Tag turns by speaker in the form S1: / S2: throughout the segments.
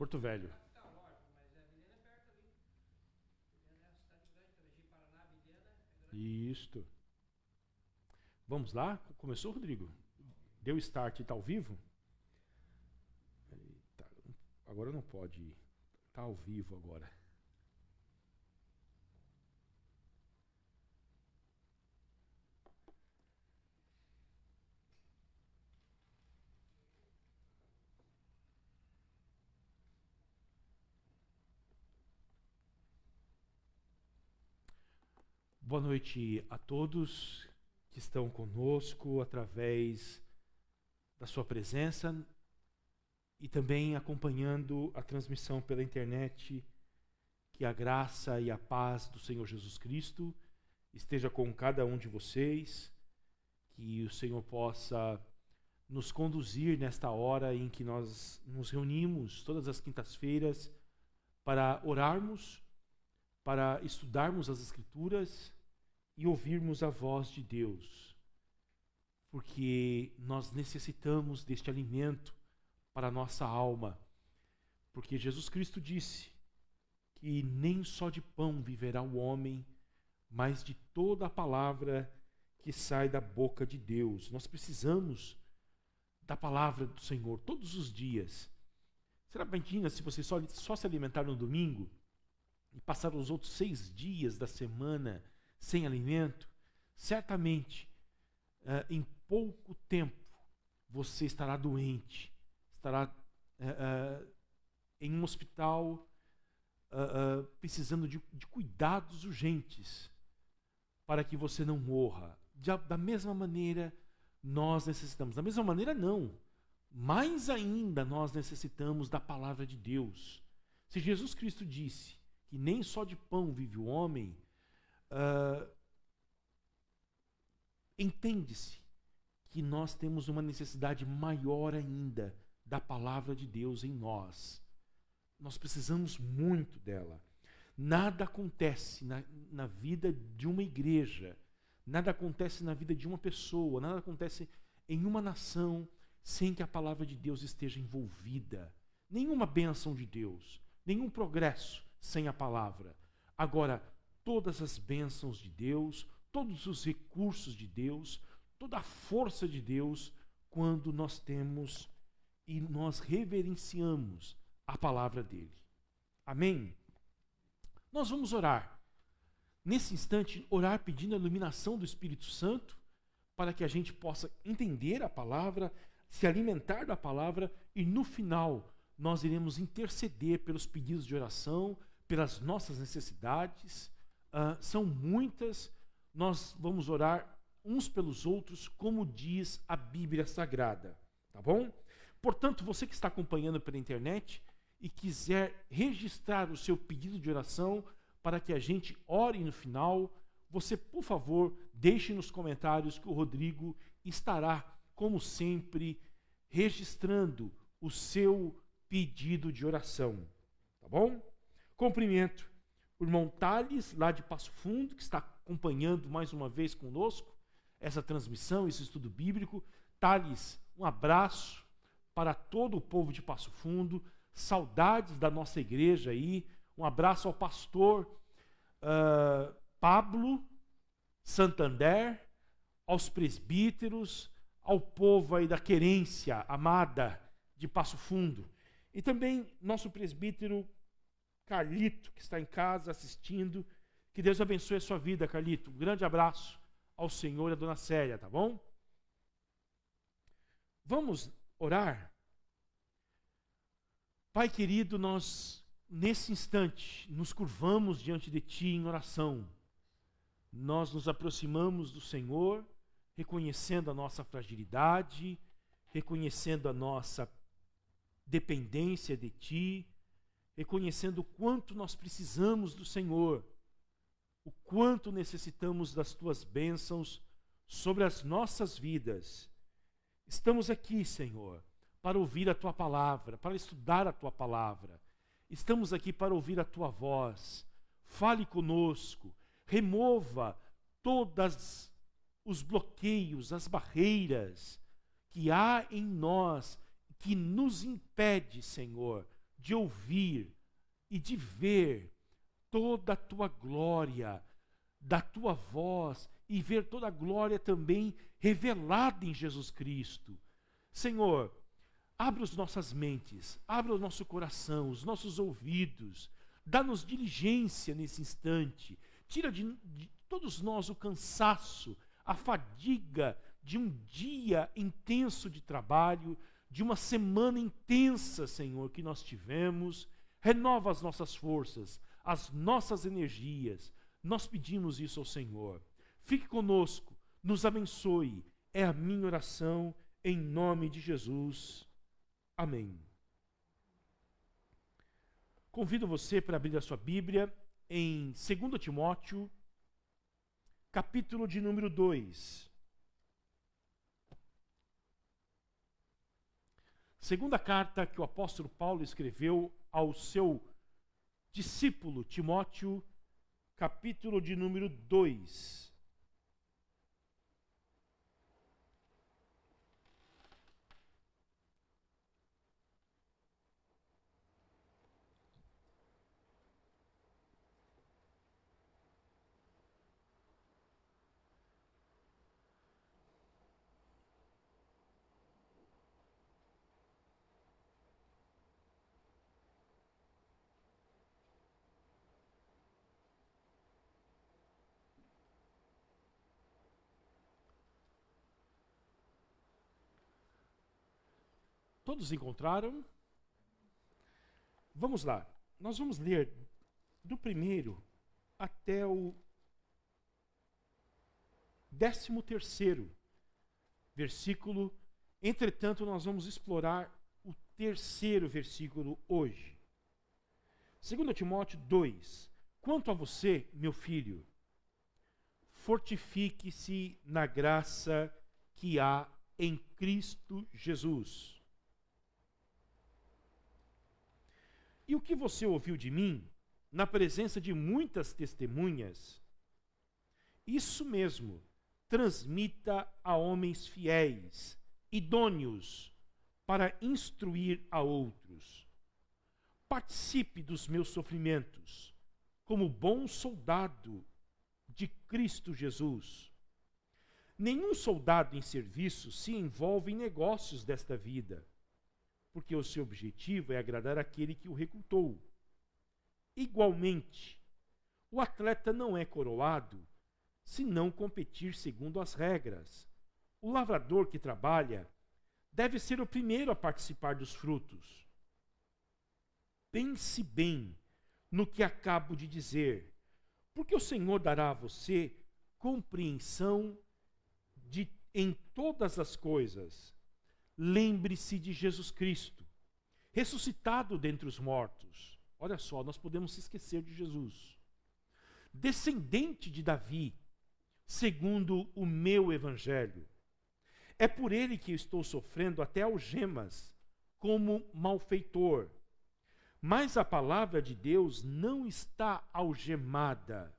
S1: Porto Velho. Isto. Vamos lá? Começou, Rodrigo? Deu start e está ao vivo? Eita, agora não pode ir. Está ao vivo agora. Boa noite a todos que estão conosco através da sua presença e também acompanhando a transmissão pela internet. Que a graça e a paz do Senhor Jesus Cristo esteja com cada um de vocês, que o Senhor possa nos conduzir nesta hora em que nós nos reunimos todas as quintas-feiras para orarmos, para estudarmos as Escrituras e ouvirmos a voz de Deus, porque nós necessitamos deste alimento para a nossa alma, porque Jesus Cristo disse que nem só de pão viverá o homem, mas de toda a palavra que sai da boca de Deus. Nós precisamos da palavra do Senhor todos os dias. Será, imagina se você só se alimentar no domingo e passar os outros 6 dias da semana sem alimento? Certamente, em pouco tempo, você estará doente, estará em um hospital, precisando de cuidados urgentes para que você não morra. Da mesma maneira, nós necessitamos. Da mesma maneira, não. Mais ainda, nós necessitamos da palavra de Deus. Se Jesus Cristo disse que nem só de pão vive o homem, entende-se que nós temos uma necessidade maior ainda da palavra de Deus em nós. Nós precisamos muito dela. Nada acontece na vida de uma igreja, nada acontece na vida de uma pessoa, nada acontece em uma nação sem que a palavra de Deus esteja envolvida. Nenhuma bênção de Deus, nenhum progresso sem a palavra. Agora, todas as bênçãos de Deus, todos os recursos de Deus, toda a força de Deus, quando nós temos e nós reverenciamos a palavra dele. Amém? Nós vamos orar. Nesse instante, orar pedindo a iluminação do Espírito Santo, para que a gente possa entender a palavra, se alimentar da palavra, e no final nós iremos interceder pelos pedidos de oração, pelas nossas necessidades. São muitas. Nós vamos orar uns pelos outros, como diz a Bíblia Sagrada. Tá bom? Portanto, você que está acompanhando pela internet e quiser registrar o seu pedido de oração para que a gente ore no final, você, por favor, deixe nos comentários que o Rodrigo estará, como sempre, registrando o seu pedido de oração. Tá bom? Cumprimento o irmão Thales, lá de Passo Fundo, que está acompanhando mais uma vez conosco essa transmissão, esse estudo bíblico. Thales, um abraço para todo o povo de Passo Fundo. Saudades da nossa igreja aí. Um abraço ao pastor Pablo Santander, aos presbíteros, ao povo aí da querência amada de Passo Fundo. E também nosso presbítero Carlito, que está em casa assistindo. Que Deus abençoe a sua vida, Carlito. Um grande abraço ao Senhor e à dona Célia, tá bom? Vamos orar? Pai querido, nós, nesse instante, nos curvamos diante de Ti em oração. Nós nos aproximamos do Senhor, reconhecendo a nossa fragilidade, reconhecendo a nossa dependência de Ti, reconhecendo o quanto nós precisamos do Senhor, o quanto necessitamos das Tuas bênçãos sobre as nossas vidas. Estamos aqui, Senhor, para ouvir a Tua palavra, para estudar a Tua palavra. Estamos aqui para ouvir a Tua voz. Fale conosco, remova todos os bloqueios, as barreiras que há em nós, que nos impede, Senhor, de ouvir e de ver toda a tua glória, da tua voz, e ver toda a glória também revelada em Jesus Cristo. Senhor, abra as nossas mentes, abra o nosso coração, os nossos ouvidos, dá-nos diligência nesse instante, tira de todos nós o cansaço, a fadiga de um dia intenso de trabalho, de uma semana intensa, Senhor, que nós tivemos. Renova as nossas forças, as nossas energias. Nós pedimos isso ao Senhor. Fique conosco, nos abençoe. É a minha oração em nome de Jesus. Amém. Convido você para abrir a sua Bíblia em 2 Timóteo, capítulo de número 2. Segunda carta que o apóstolo Paulo escreveu ao seu discípulo Timóteo, capítulo de número 2. Todos encontraram? Vamos lá. Nós vamos ler do primeiro até o 13º versículo. Entretanto, nós vamos explorar o 3º versículo hoje. 2 Timóteo 2. Quanto a você, meu filho, fortifique-se na graça que há em Cristo Jesus. E o que você ouviu de mim, na presença de muitas testemunhas, isso mesmo, transmita a homens fiéis, idôneos, para instruir a outros. Participe dos meus sofrimentos, como bom soldado de Cristo Jesus. Nenhum soldado em serviço se envolve em negócios desta vida, porque o seu objetivo é agradar aquele que o recrutou. Igualmente, o atleta não é coroado se não competir segundo as regras. O lavrador que trabalha deve ser o primeiro a participar dos frutos. Pense bem no que acabo de dizer, porque o Senhor dará a você compreensão em todas as coisas. Lembre-se de Jesus Cristo, ressuscitado dentre os mortos. Olha só, nós podemos se esquecer de Jesus. Descendente de Davi, segundo o meu evangelho. É por ele que estou sofrendo até algemas, como malfeitor. Mas a palavra de Deus não está algemada.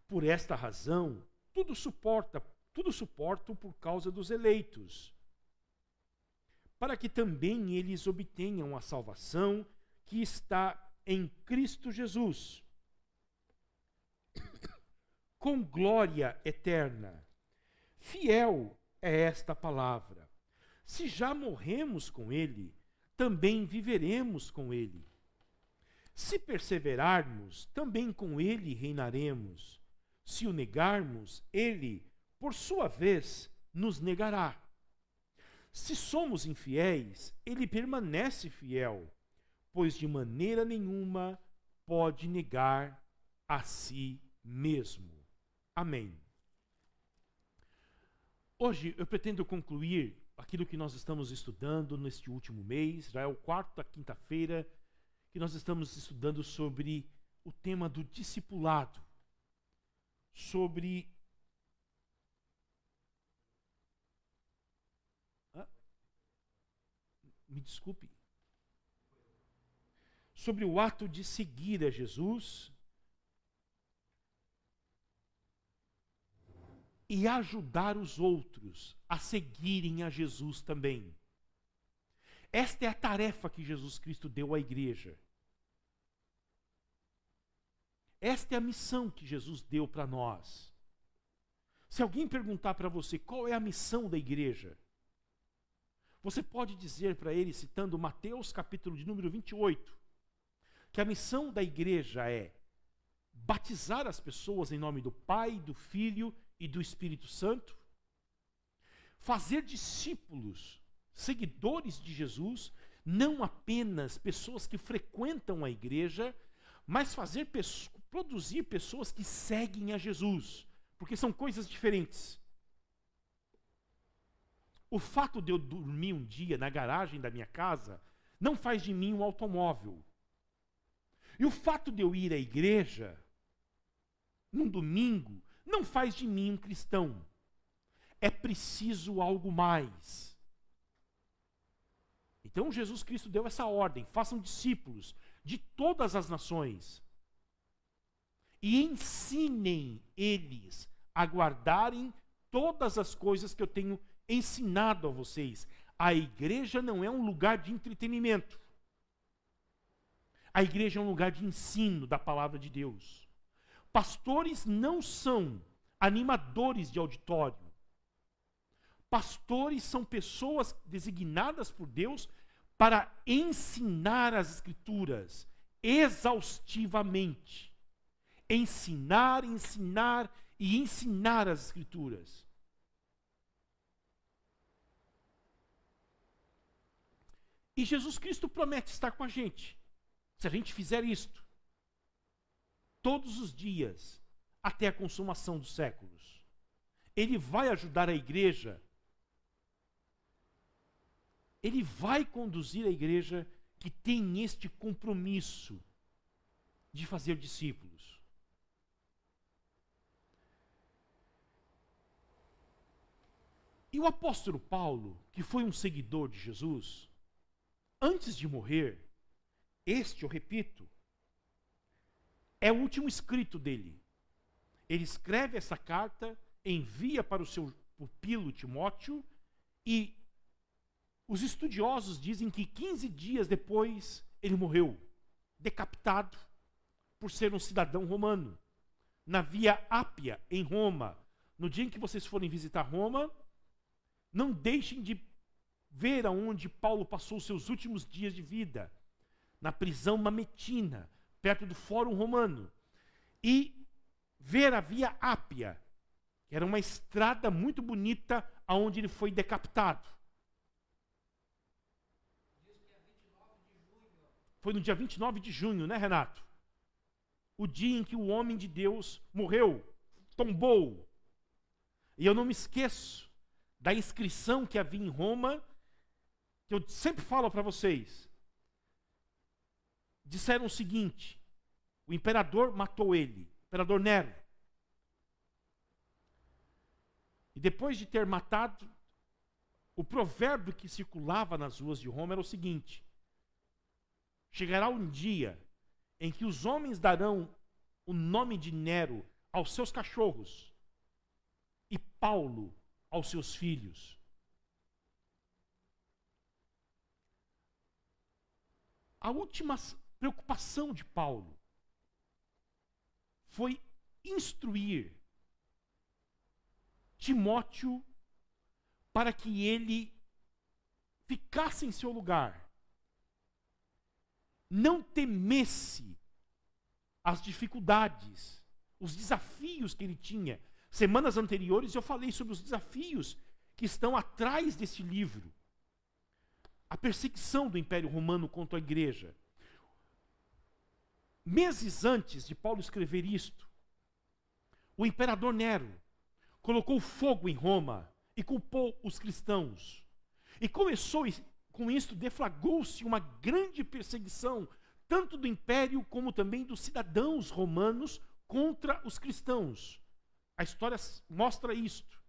S1: Por esta razão, tudo suporto por causa dos eleitos, para que também eles obtenham a salvação que está em Cristo Jesus, com glória eterna. Fiel é esta palavra. Se já morremos com ele, também viveremos com ele. Se perseverarmos, também com ele reinaremos. Se o negarmos, ele, por sua vez, nos negará. Se somos infiéis, ele permanece fiel, pois de maneira nenhuma pode negar a si mesmo. Amém. Hoje eu pretendo concluir aquilo que nós estamos estudando neste último mês. Já é o quarta quinta-feira que nós estamos estudando sobre o tema do discipulado, sobre me desculpe, sobre o ato de seguir a Jesus e ajudar os outros a seguirem a Jesus também. Esta é a tarefa que Jesus Cristo deu à igreja. Esta é a missão que Jesus deu para nós. Se alguém perguntar para você qual é a missão da igreja, você pode dizer para ele, citando Mateus capítulo de número 28, que a missão da igreja é batizar as pessoas em nome do Pai, do Filho e do Espírito Santo, fazer discípulos, seguidores de Jesus, não apenas pessoas que frequentam a igreja, mas produzir pessoas que seguem a Jesus, porque são coisas diferentes. O fato de eu dormir um dia na garagem da minha casa não faz de mim um automóvel. E o fato de eu ir à igreja num domingo não faz de mim um cristão. É preciso algo mais. Então Jesus Cristo deu essa ordem: façam discípulos de todas as nações e ensinem eles a guardarem todas as coisas que eu tenho ensinado a vocês. A igreja não é um lugar de entretenimento. A igreja é um lugar de ensino da palavra de Deus. Pastores não são animadores de auditório. Pastores são pessoas designadas por Deus para ensinar as Escrituras exaustivamente. Ensinar, ensinar e ensinar as Escrituras. E Jesus Cristo promete estar com a gente, se a gente fizer isto, todos os dias, até a consumação dos séculos. Ele vai ajudar a igreja, ele vai conduzir a igreja que tem este compromisso de fazer discípulos. E o apóstolo Paulo, que foi um seguidor de Jesus, antes de morrer, este, eu repito, é o último escrito dele. Ele escreve essa carta, envia para o seu pupilo Timóteo, e os estudiosos dizem que 15 dias depois ele morreu, decapitado, por ser um cidadão romano, na Via Ápia, em Roma. No dia em que vocês forem visitar Roma, não deixem de ver aonde Paulo passou os seus últimos dias de vida, na prisão mametina, perto do Fórum Romano, e ver a Via Ápia, que era uma estrada muito bonita aonde ele foi decapitado. Foi no dia 29 de junho, né, Renato? O dia em que o homem de Deus morreu, tombou. E eu não me esqueço da inscrição que havia em Roma, que eu sempre falo para vocês. Disseram o seguinte: o imperador matou ele, o imperador Nero. E depois de ter matado, o provérbio que circulava nas ruas de Roma era o seguinte: chegará um dia em que os homens darão o nome de Nero aos seus cachorros e Paulo aos seus filhos. A última preocupação de Paulo foi instruir Timóteo para que ele ficasse em seu lugar, não temesse as dificuldades, os desafios que ele tinha. Semanas anteriores eu falei sobre os desafios que estão atrás desse livro. A perseguição do Império Romano contra a igreja. Meses antes de Paulo escrever isto, o imperador Nero colocou fogo em Roma e culpou os cristãos. E com isto, deflagrou-se uma grande perseguição, tanto do império como também dos cidadãos romanos contra os cristãos. A história mostra isto.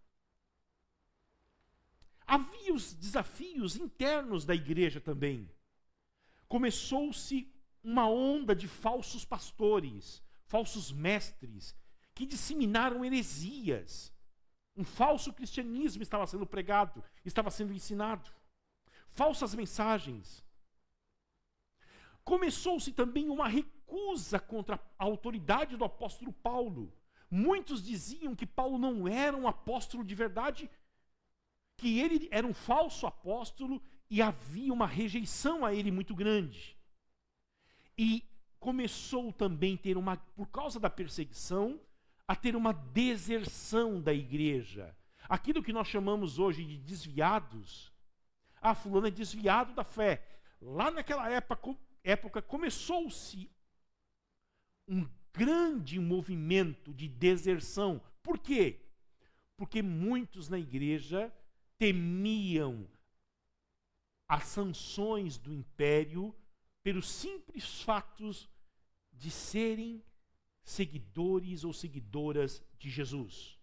S1: Havia os desafios internos da igreja também. Começou-se uma onda de falsos pastores, falsos mestres, que disseminaram heresias. Um falso cristianismo estava sendo pregado, estava sendo ensinado. falsas mensagens. Começou-se também uma recusa contra a autoridade do apóstolo Paulo. Muitos diziam que Paulo não era um apóstolo de verdade, que ele era um falso apóstolo e havia uma rejeição a ele muito grande. E começou também por causa da perseguição, a ter uma deserção da igreja. Aquilo que nós chamamos hoje de desviados. Ah, fulano é desviado da fé. Lá naquela época começou-se um grande movimento de deserção. Por quê? Porque muitos na igreja temiam as sanções do império pelos simples fatos de serem seguidores ou seguidoras de Jesus.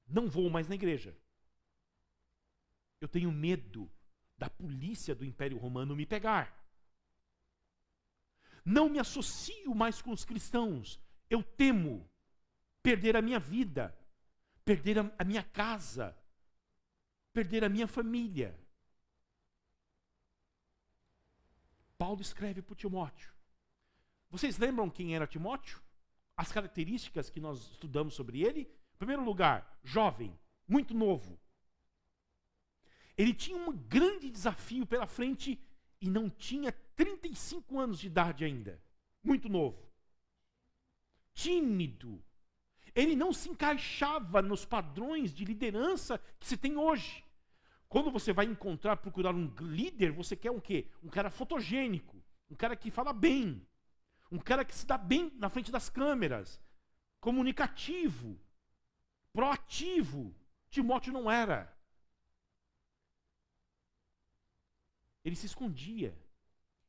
S1: Não vou mais na igreja. Eu tenho medo da polícia do Império Romano me pegar. Não me associo mais com os cristãos. Eu temo perder a minha vida, perder a minha casa, perder a minha família. Paulo escreve para Timóteo. Vocês lembram quem era Timóteo? As características que nós estudamos sobre ele? Em primeiro lugar, jovem, muito novo. Ele tinha um grande desafio pela frente e não tinha 35 anos de idade ainda. Muito novo. Tímido. Ele não se encaixava nos padrões de liderança que se tem hoje. Quando você vai procurar um líder, você quer um quê? Um cara fotogênico, um cara que fala bem, um cara que se dá bem na frente das câmeras, comunicativo, proativo. Timóteo não era. Ele se escondia.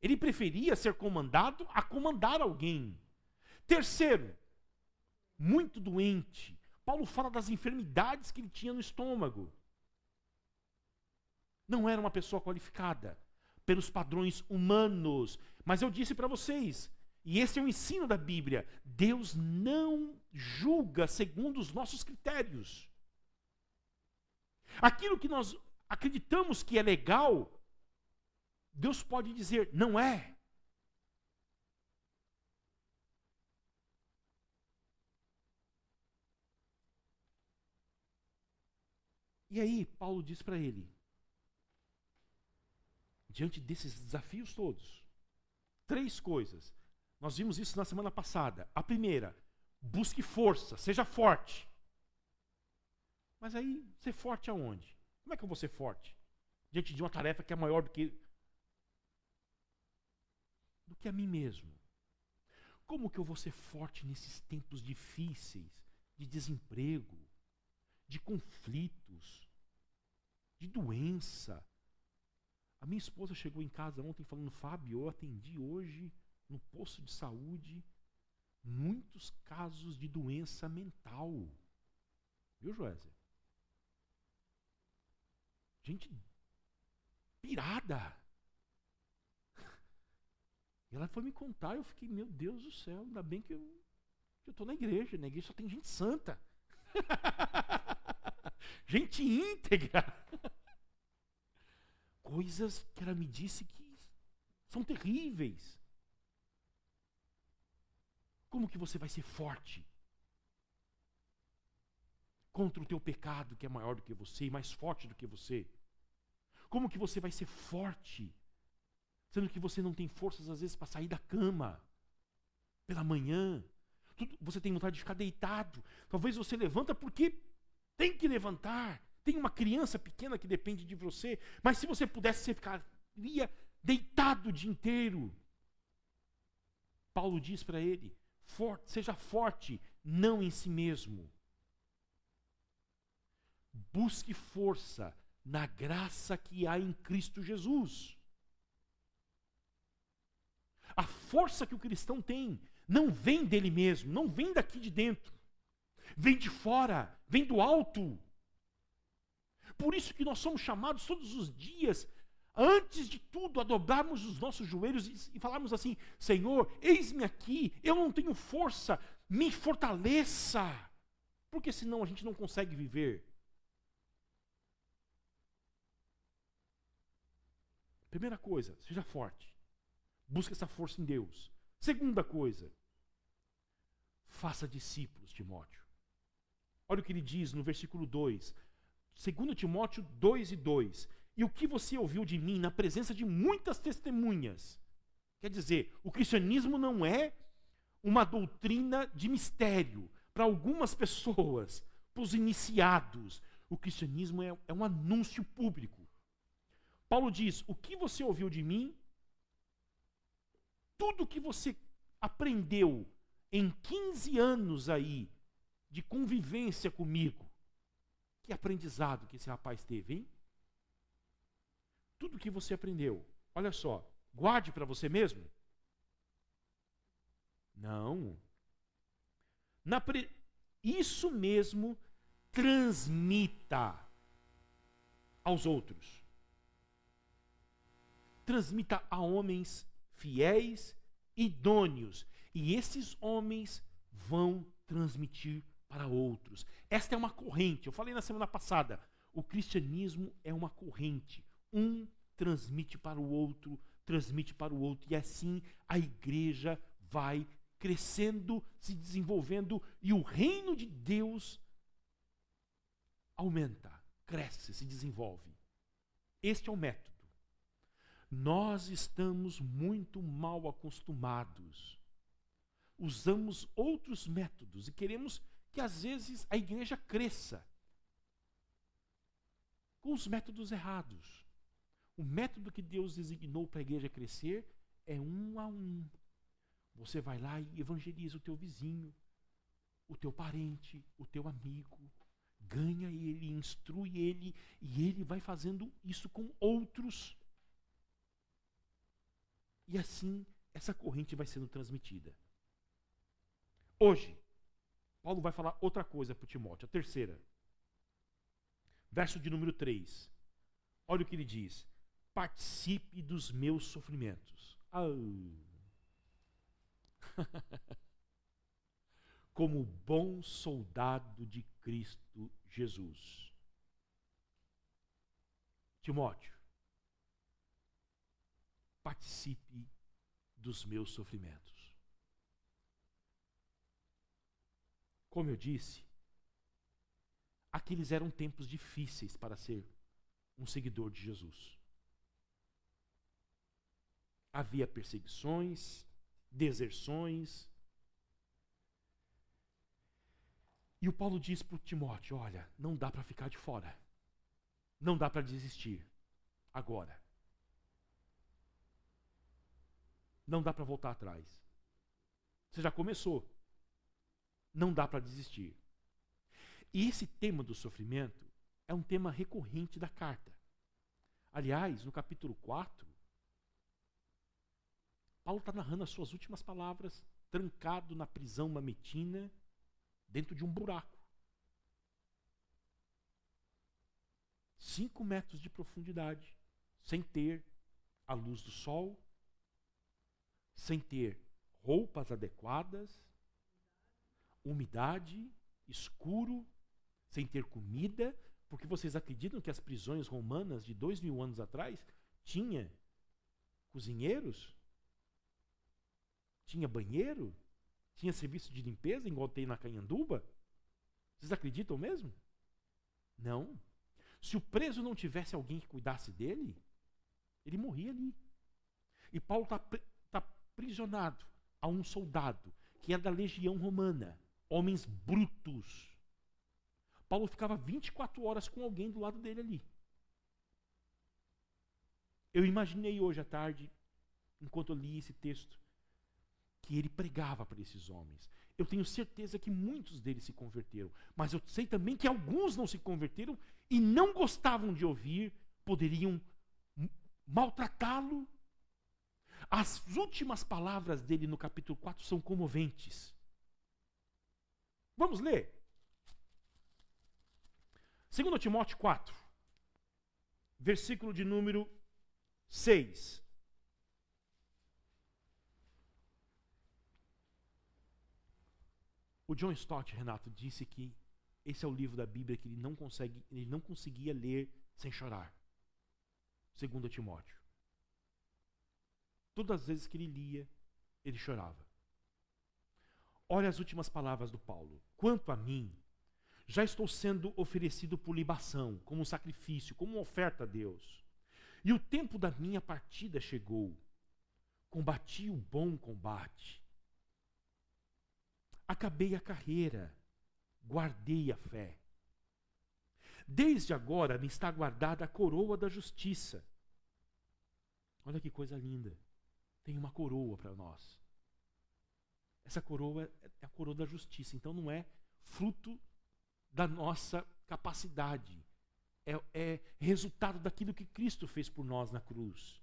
S1: Ele preferia ser comandado a comandar alguém. Terceiro, muito doente. Paulo fala das enfermidades que ele tinha no estômago. Não era uma pessoa qualificada pelos padrões humanos. Mas eu disse para vocês, e esse é o ensino da Bíblia, Deus não julga segundo os nossos critérios. Aquilo que nós acreditamos que é legal, Deus pode dizer, não é. E aí, Paulo diz para ele, diante desses desafios todos, 3 coisas. Nós vimos isso na semana passada. A primeira, busque força, seja forte. Mas aí, ser forte aonde? Como é que eu vou ser forte? Diante de uma tarefa que é maior do que a mim mesmo. Como que eu vou ser forte nesses tempos difíceis, de desemprego, de conflitos, de doença? A minha esposa chegou em casa ontem falando, Fábio, eu atendi hoje no posto de saúde muitos casos de doença mental. Viu, Joésia? Gente pirada. E ela foi me contar, eu fiquei, meu Deus do céu, ainda bem que eu estou na igreja só tem gente santa. Gente íntegra. Coisas que ela me disse que são terríveis. Como que você vai ser forte contra o teu pecado que é maior do que você e mais forte do que você? Como que você vai ser forte sendo que você não tem forças às vezes para sair da cama pela manhã? Você tem vontade de ficar deitado. Talvez você levanta porque tem que levantar. Tem uma criança pequena que depende de você. Mas se você pudesse, você ficaria deitado o dia inteiro. Paulo diz para ele, seja forte, não em si mesmo. Busque força na graça que há em Cristo Jesus. A força que o cristão tem não vem dele mesmo, não vem daqui de dentro. Vem de fora, vem do alto. Por isso que nós somos chamados todos os dias, antes de tudo, a dobrarmos os nossos joelhos e falarmos assim, Senhor, eis-me aqui, eu não tenho força, me fortaleça. Porque senão a gente não consegue viver. Primeira coisa, seja forte. Busque essa força em Deus. Segunda coisa, faça discípulos, Timóteo. Olha o que ele diz no versículo 2. 2 Timóteo 2:2. E o que você ouviu de mim na presença de muitas testemunhas? Quer dizer, o cristianismo não é uma doutrina de mistério para algumas pessoas, para os iniciados. O cristianismo é um anúncio público. Paulo diz, o que você ouviu de mim, tudo que você aprendeu em 15 anos aí de convivência comigo, que aprendizado que esse rapaz teve, hein? Tudo que você aprendeu, olha só, guarde para você mesmo? Não. Isso mesmo, transmita aos outros. Transmita a homens fiéis, idôneos. E esses homens vão transmitir para outros. Esta é uma corrente. Eu falei na semana passada. O cristianismo é uma corrente. Um transmite para o outro, transmite para o outro. E assim a igreja vai crescendo, se desenvolvendo. E o reino de Deus aumenta, cresce, se desenvolve. Este é o método. Nós estamos muito mal acostumados. Usamos outros métodos e queremos que às vezes a igreja cresça com os métodos errados. O método que Deus designou para a igreja crescer é 1 a 1. Você vai lá e evangeliza o teu vizinho, o teu parente, o teu amigo, ganha ele, instrui ele, e ele vai fazendo isso com outros. E assim, essa corrente vai sendo transmitida. Hoje, Paulo vai falar outra coisa para Timóteo, a terceira. Verso de número 3. Olha o que ele diz. Participe dos meus sofrimentos. Como bom soldado de Cristo Jesus. Timóteo, participe dos meus sofrimentos. Como eu disse, aqueles eram tempos difíceis para ser um seguidor de Jesus. Havia perseguições, deserções. E o Paulo diz para o Timóteo, olha, não dá para ficar de fora. Não dá para desistir agora. Não dá para voltar atrás. Você já começou. Não dá para desistir. E esse tema do sofrimento é um tema recorrente da carta. Aliás, no capítulo 4, Paulo está narrando as suas últimas palavras, trancado na prisão mametina, dentro de um buraco. 5 metros de profundidade, sem ter a luz do sol, sem ter roupas adequadas, umidade, escuro, sem ter comida, porque vocês acreditam que as prisões romanas de 2000 anos atrás tinha cozinheiros? Tinha banheiro? Tinha serviço de limpeza, igual tem na Canhanduba? Vocês acreditam mesmo? Não. Se o preso não tivesse alguém que cuidasse dele, ele morria ali. E Paulo está aprisionado a um soldado que é da legião romana, homens brutos. Paulo ficava 24 horas com alguém do lado dele ali. Eu imaginei hoje à tarde, enquanto eu li esse texto, que ele pregava para esses homens. Eu tenho certeza que muitos deles se converteram, mas eu sei também que alguns não se converteram e não gostavam de ouvir, poderiam maltratá-lo. As últimas palavras dele no capítulo 4 são comoventes. Vamos ler. 2 Timóteo 4, versículo de número 6. O John Stott, Renato, disse que esse é o livro da Bíblia que ele não conseguia ler sem chorar. 2 Timóteo. Todas as vezes que ele lia, ele chorava. Olha as últimas palavras do Paulo. Quanto a mim, já estou sendo oferecido por libação, como um sacrifício, como uma oferta a Deus. E o tempo da minha partida chegou. Combati o bom combate. Acabei a carreira. Guardei a fé. Desde agora me está guardada a coroa da justiça. Olha que coisa linda. Tem uma coroa para nós. Essa coroa é a coroa da justiça. Então não é fruto da nossa capacidade. É resultado daquilo que Cristo fez por nós na cruz.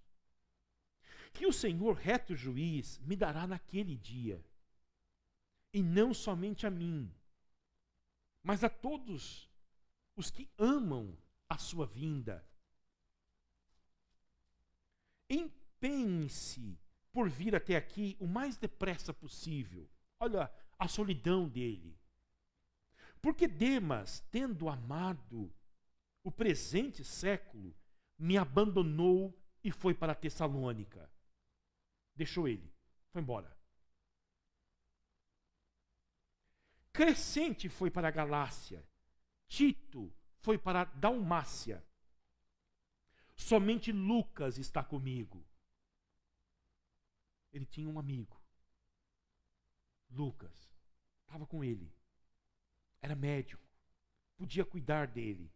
S1: Que o Senhor, reto juiz, me dará naquele dia. E não somente a mim, mas a todos os que amam a sua vinda. Empenhe-se por vir até aqui o mais depressa possível. Olha a solidão dele. Porque Demas, tendo amado o presente século, me abandonou e foi para Tessalônica. Deixou ele, foi embora. Crescente foi para a Galácia. Tito foi para a Dalmácia. Somente Lucas está comigo. Ele tinha um amigo. Lucas. Estava com ele. Era médico. Podia cuidar dele.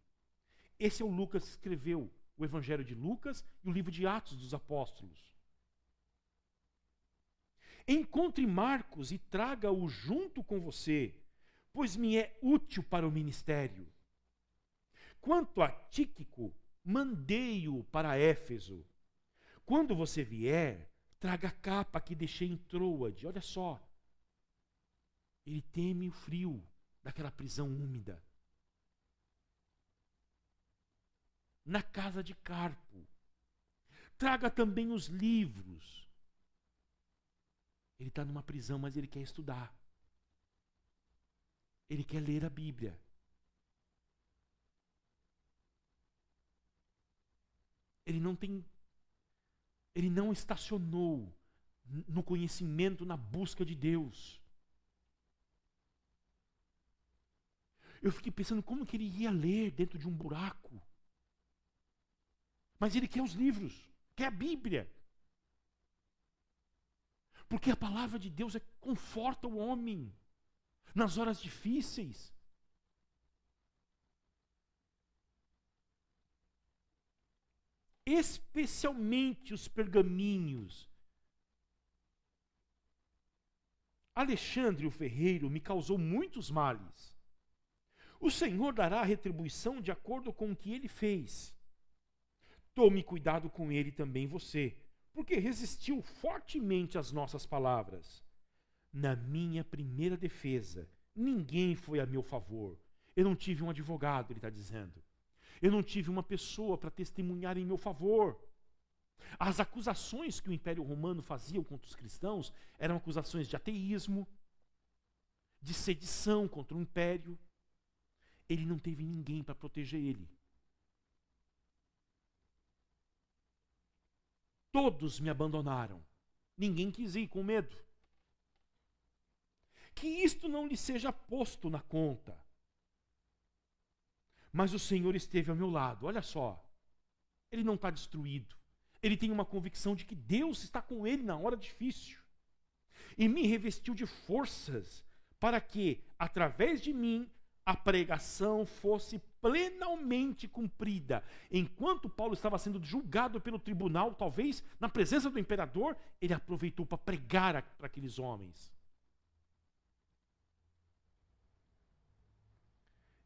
S1: Esse é o Lucas que escreveu o Evangelho de Lucas e o livro de Atos dos Apóstolos. Encontre Marcos e traga-o junto com você, pois me é útil para o ministério. Quanto a Tíquico, mandei-o para Éfeso. Quando você vier, traga a capa que deixei em Troade. Olha só. Ele teme o frio daquela prisão úmida. Na casa de Carpo. Traga também os livros. Ele está numa prisão, mas ele quer estudar. Ele quer ler a Bíblia. Ele não estacionou no conhecimento, na busca de Deus. Eu fiquei pensando como que ele ia ler dentro de um buraco. Mas ele quer os livros, quer a Bíblia. Porque a palavra de Deus conforta o homem nas horas difíceis. Especialmente os pergaminhos. Alexandre o ferreiro me causou muitos males. O Senhor dará a retribuição de acordo com o que ele fez. Tome cuidado com ele também você, porque resistiu fortemente às nossas palavras. Na minha primeira defesa, ninguém foi a meu favor. Eu não tive um advogado, ele está dizendo. Eu não tive uma pessoa para testemunhar em meu favor. As acusações que o Império Romano fazia contra os cristãos eram acusações de ateísmo, de sedição contra o Império. Ele não teve ninguém para proteger ele. Todos me abandonaram. Ninguém quis ir com medo. Que isto não lhe seja posto na conta. Mas o Senhor esteve ao meu lado. Olha só. Ele não está destruído. Ele tem uma convicção de que Deus está com ele na hora difícil. E me revestiu de forças para que, através de mim, a pregação fosse plenamente cumprida. Enquanto Paulo estava sendo julgado pelo tribunal, talvez na presença do imperador, ele aproveitou para pregar para aqueles homens.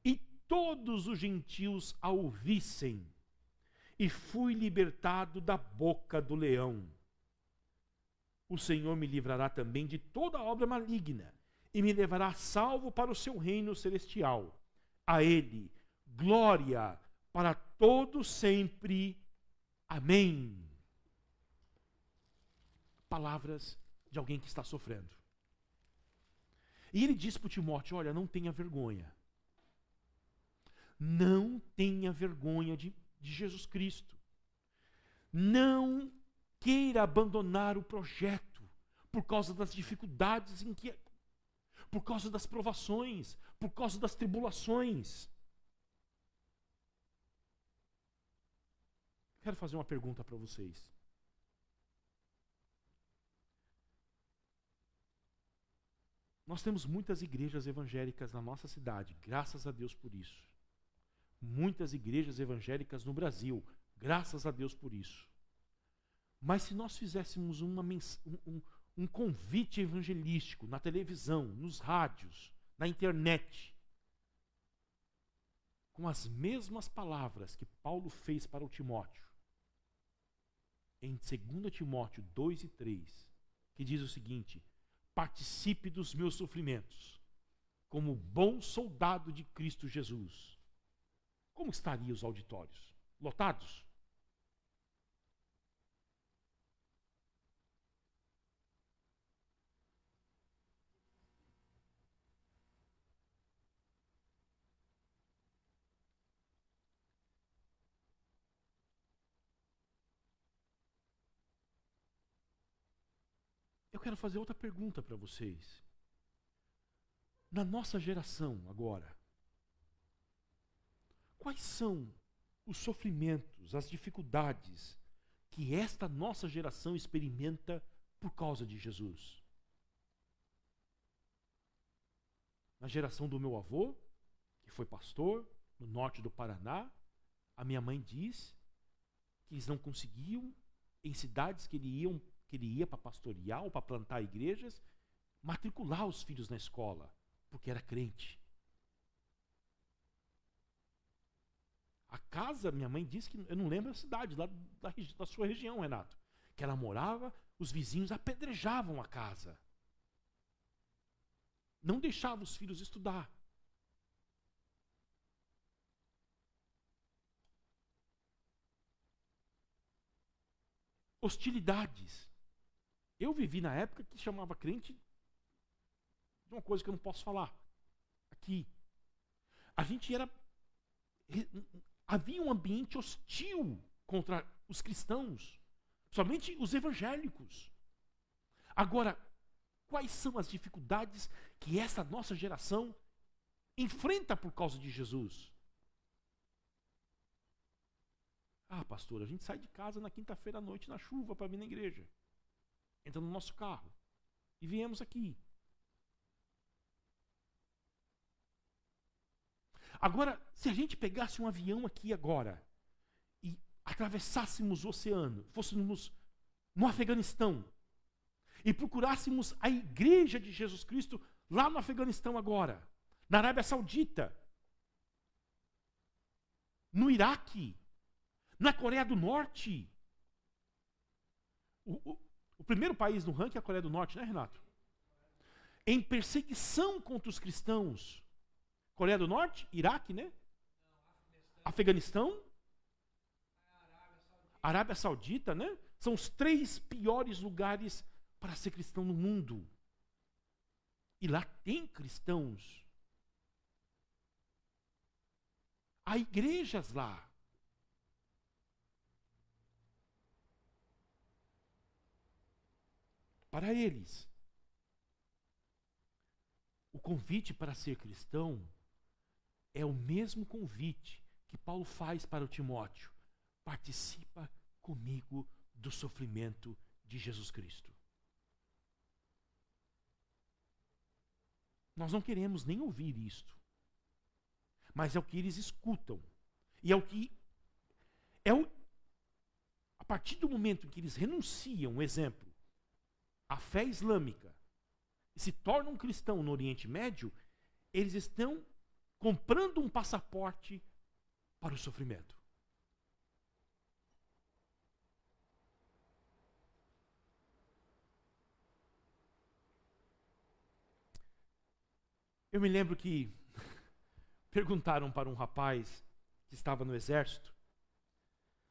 S1: E todos os gentios a ouvissem, e fui libertado da boca do leão. O Senhor me livrará também de toda obra maligna, e me levará salvo para o seu reino celestial. A ele, glória para todo sempre. Amém. Palavras de alguém que está sofrendo. E ele diz para Timóteo, olha, não tenha vergonha. Não tenha vergonha de Jesus Cristo. Não queira abandonar o projeto por causa das dificuldades por causa das provações, por causa das tribulações. Quero fazer uma pergunta para vocês. Nós temos muitas igrejas evangélicas na nossa cidade, graças a Deus por isso. Muitas igrejas evangélicas no Brasil, graças a Deus por isso. Mas se nós fizéssemos um convite evangelístico na televisão, nos rádios, na internet, com as mesmas palavras que Paulo fez para o Timóteo, em 2 Timóteo 2 e 3, que diz o seguinte: participe dos meus sofrimentos, como bom soldado de Cristo Jesus. Como estariam os auditórios? Lotados? Eu quero fazer outra pergunta para vocês. Na nossa geração agora, quais são os sofrimentos, as dificuldades que esta nossa geração experimenta por causa de Jesus? Na geração do meu avô, que foi pastor no norte do Paraná, a minha mãe diz que eles não conseguiam, em cidades que ele ia para pastorear ou para plantar igrejas, matricular os filhos na escola, porque era crente. A casa, minha mãe disse que, eu não lembro a cidade, lá da sua região, Renato, que ela morava, os vizinhos apedrejavam a casa. Não deixavam os filhos estudar. Hostilidades. Eu vivi na época que chamava crente de uma coisa que eu não posso falar aqui. A gente era... Havia um ambiente hostil contra os cristãos, somente os evangélicos. Agora, quais são as dificuldades que essa nossa geração enfrenta por causa de Jesus? Ah, pastor, a gente sai de casa na quinta-feira à noite na chuva para vir na igreja. Entra no nosso carro e viemos aqui. Agora, se a gente pegasse um avião aqui agora e atravessássemos o oceano, fôssemos no Afeganistão e procurássemos a igreja de Jesus Cristo lá no Afeganistão agora, na Arábia Saudita, no Iraque, na Coreia do Norte. O primeiro país no ranking é a Coreia do Norte, né, Renato? Em perseguição contra os cristãos. Coreia do Norte, Iraque, né? Afeganistão, Arábia Saudita, né? São os 3 piores lugares para ser cristão no mundo. E lá tem cristãos. Há igrejas lá. Para eles, o convite para ser cristão é o mesmo convite que Paulo faz para o Timóteo. Participa comigo do sofrimento de Jesus Cristo. Nós não queremos nem ouvir isto, mas é o que eles escutam. E é o que... a partir do momento em que eles renunciam, exemplo, à fé islâmica, e se tornam cristãos no Oriente Médio, eles estão comprando um passaporte para o sofrimento. Eu me lembro que perguntaram para um rapaz que estava no exército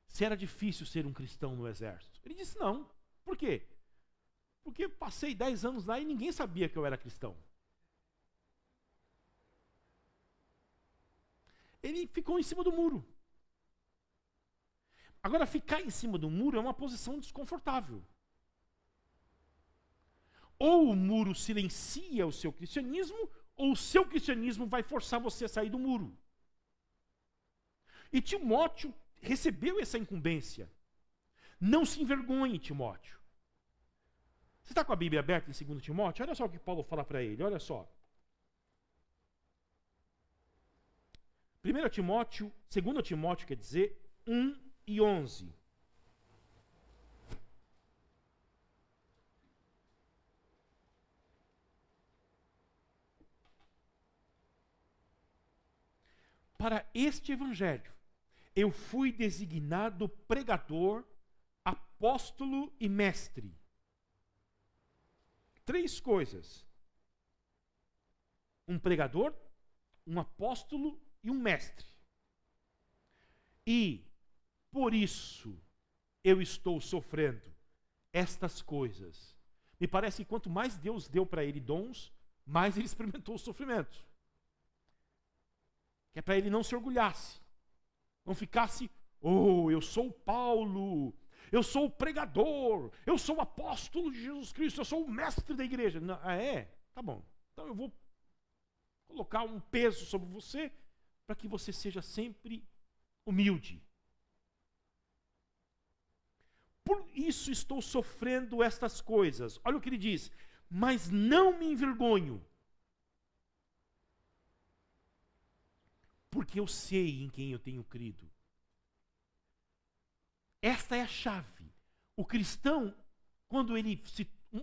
S1: se era difícil ser um cristão no exército. Ele disse não. Por quê? Porque passei 10 anos lá e ninguém sabia que eu era cristão. Ele ficou em cima do muro. Agora, ficar em cima do muro é uma posição desconfortável. Ou o muro silencia o seu cristianismo, ou o seu cristianismo vai forçar você a sair do muro. E Timóteo recebeu essa incumbência. Não se envergonhe, Timóteo. Você está com a Bíblia aberta em 2 Timóteo? Olha só o que Paulo fala para ele, olha só. 1 Timóteo, 2 Timóteo quer dizer 1 e 11. Para este evangelho, eu fui designado pregador, apóstolo e mestre. 3 coisas. Um pregador, um apóstolo e um mestre. E, por isso, eu estou sofrendo estas coisas. Me parece que quanto mais Deus deu para ele dons, mais ele experimentou o sofrimento. Que é para ele não se orgulhasse. Não ficasse, oh, eu sou Paulo, eu sou o pregador, eu sou o apóstolo de Jesus Cristo, eu sou o mestre da igreja. Não, tá bom. Então eu vou colocar um peso sobre você para que você seja sempre humilde. Por isso estou sofrendo estas coisas. Olha o que ele diz. Mas não me envergonho, porque eu sei em quem eu tenho crido. Esta é a chave. O cristão,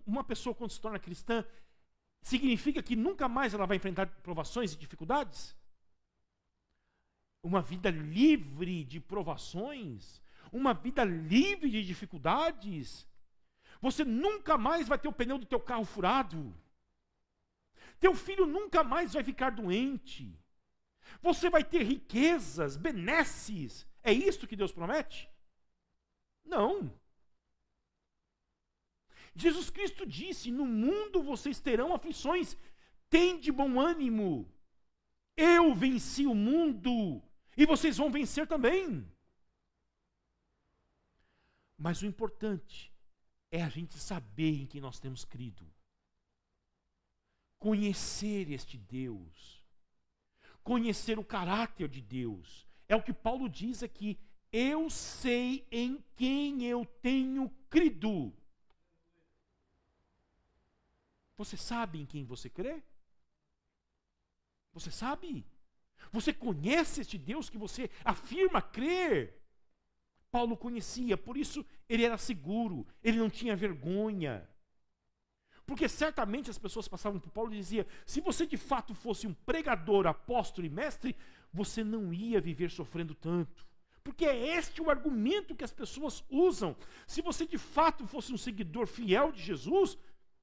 S1: uma pessoa quando se torna cristã, significa que nunca mais ela vai enfrentar provações e dificuldades? Uma vida livre de provações, uma vida livre de dificuldades. Você nunca mais vai ter o pneu do teu carro furado. Teu filho nunca mais vai ficar doente. Você vai ter riquezas, benesses. É isto que Deus promete? Não. Jesus Cristo disse: no mundo vocês terão aflições. Tende bom ânimo. Eu venci o mundo. E vocês vão vencer também. Mas o importante é a gente saber em quem nós temos crido. Conhecer este Deus. Conhecer o caráter de Deus. É o que Paulo diz aqui. Eu sei em quem eu tenho crido. Você sabe em quem você crê? Você sabe? Você conhece este Deus que você afirma crer? Paulo conhecia, por isso ele era seguro, ele não tinha vergonha. Porque certamente as pessoas passavam por Paulo e diziam: se você de fato fosse um pregador, apóstolo e mestre, você não ia viver sofrendo tanto. Porque é este o argumento que as pessoas usam. Se você de fato fosse um seguidor fiel de Jesus,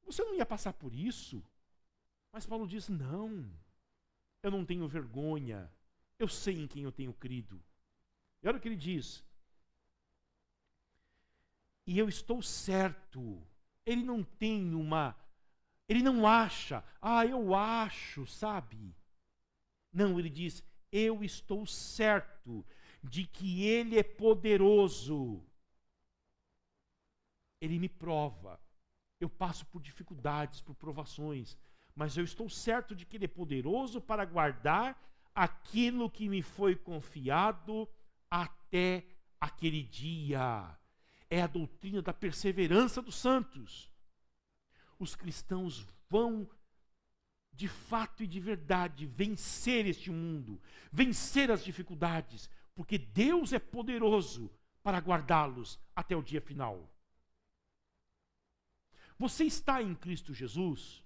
S1: você não ia passar por isso. Mas Paulo diz: não, eu não tenho vergonha, eu sei em quem eu tenho crido. E olha o que ele diz: e eu estou certo. Ele não tem ele não acha, eu acho, sabe? Não, ele diz: eu estou certo de que Ele é poderoso. Ele me prova. Eu passo por dificuldades, por provações, mas eu estou certo de que Ele é poderoso para guardar aquilo que me foi confiado até aquele dia. É a doutrina da perseverança dos santos. Os cristãos vão, de fato e de verdade, vencer este mundo, vencer as dificuldades, porque Deus é poderoso para guardá-los até o dia final. Você está em Cristo Jesus?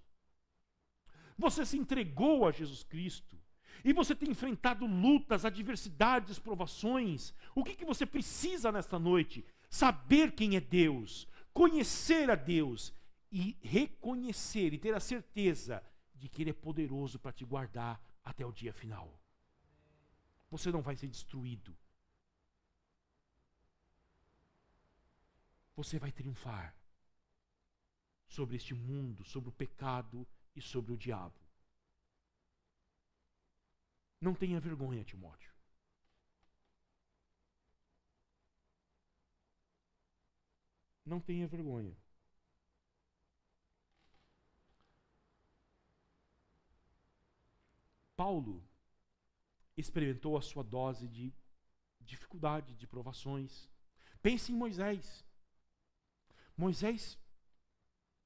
S1: Você se entregou a Jesus Cristo? E você tem enfrentado lutas, adversidades, provações? O que você precisa nesta noite? Saber quem é Deus, conhecer a Deus e reconhecer e ter a certeza de que Ele é poderoso para te guardar até o dia final. Você não vai ser destruído. Você vai triunfar sobre este mundo, sobre o pecado e sobre o diabo. Não tenha vergonha, Timóteo. Não tenha vergonha. Paulo experimentou a sua dose de dificuldade, de provações. Pense em Moisés. Moisés,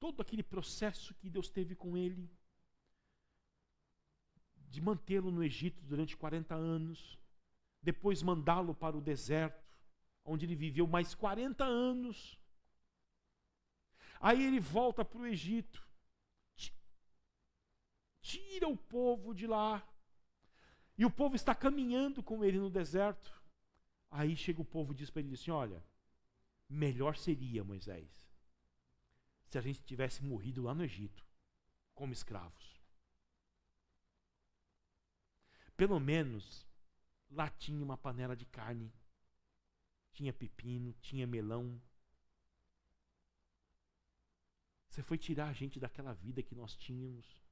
S1: todo aquele processo que Deus teve com ele, de mantê-lo no Egito durante 40 anos, depois mandá-lo para o deserto, onde ele viveu mais 40 anos. Aí ele volta para o Egito, tira o povo de lá, e o povo está caminhando com ele no deserto. Aí chega o povo e diz para ele assim: olha, melhor seria, Moisés, se a gente tivesse morrido lá no Egito, como escravos. Pelo menos lá tinha uma panela de carne, tinha pepino, tinha melão. Você foi tirar a gente daquela vida que nós tínhamos.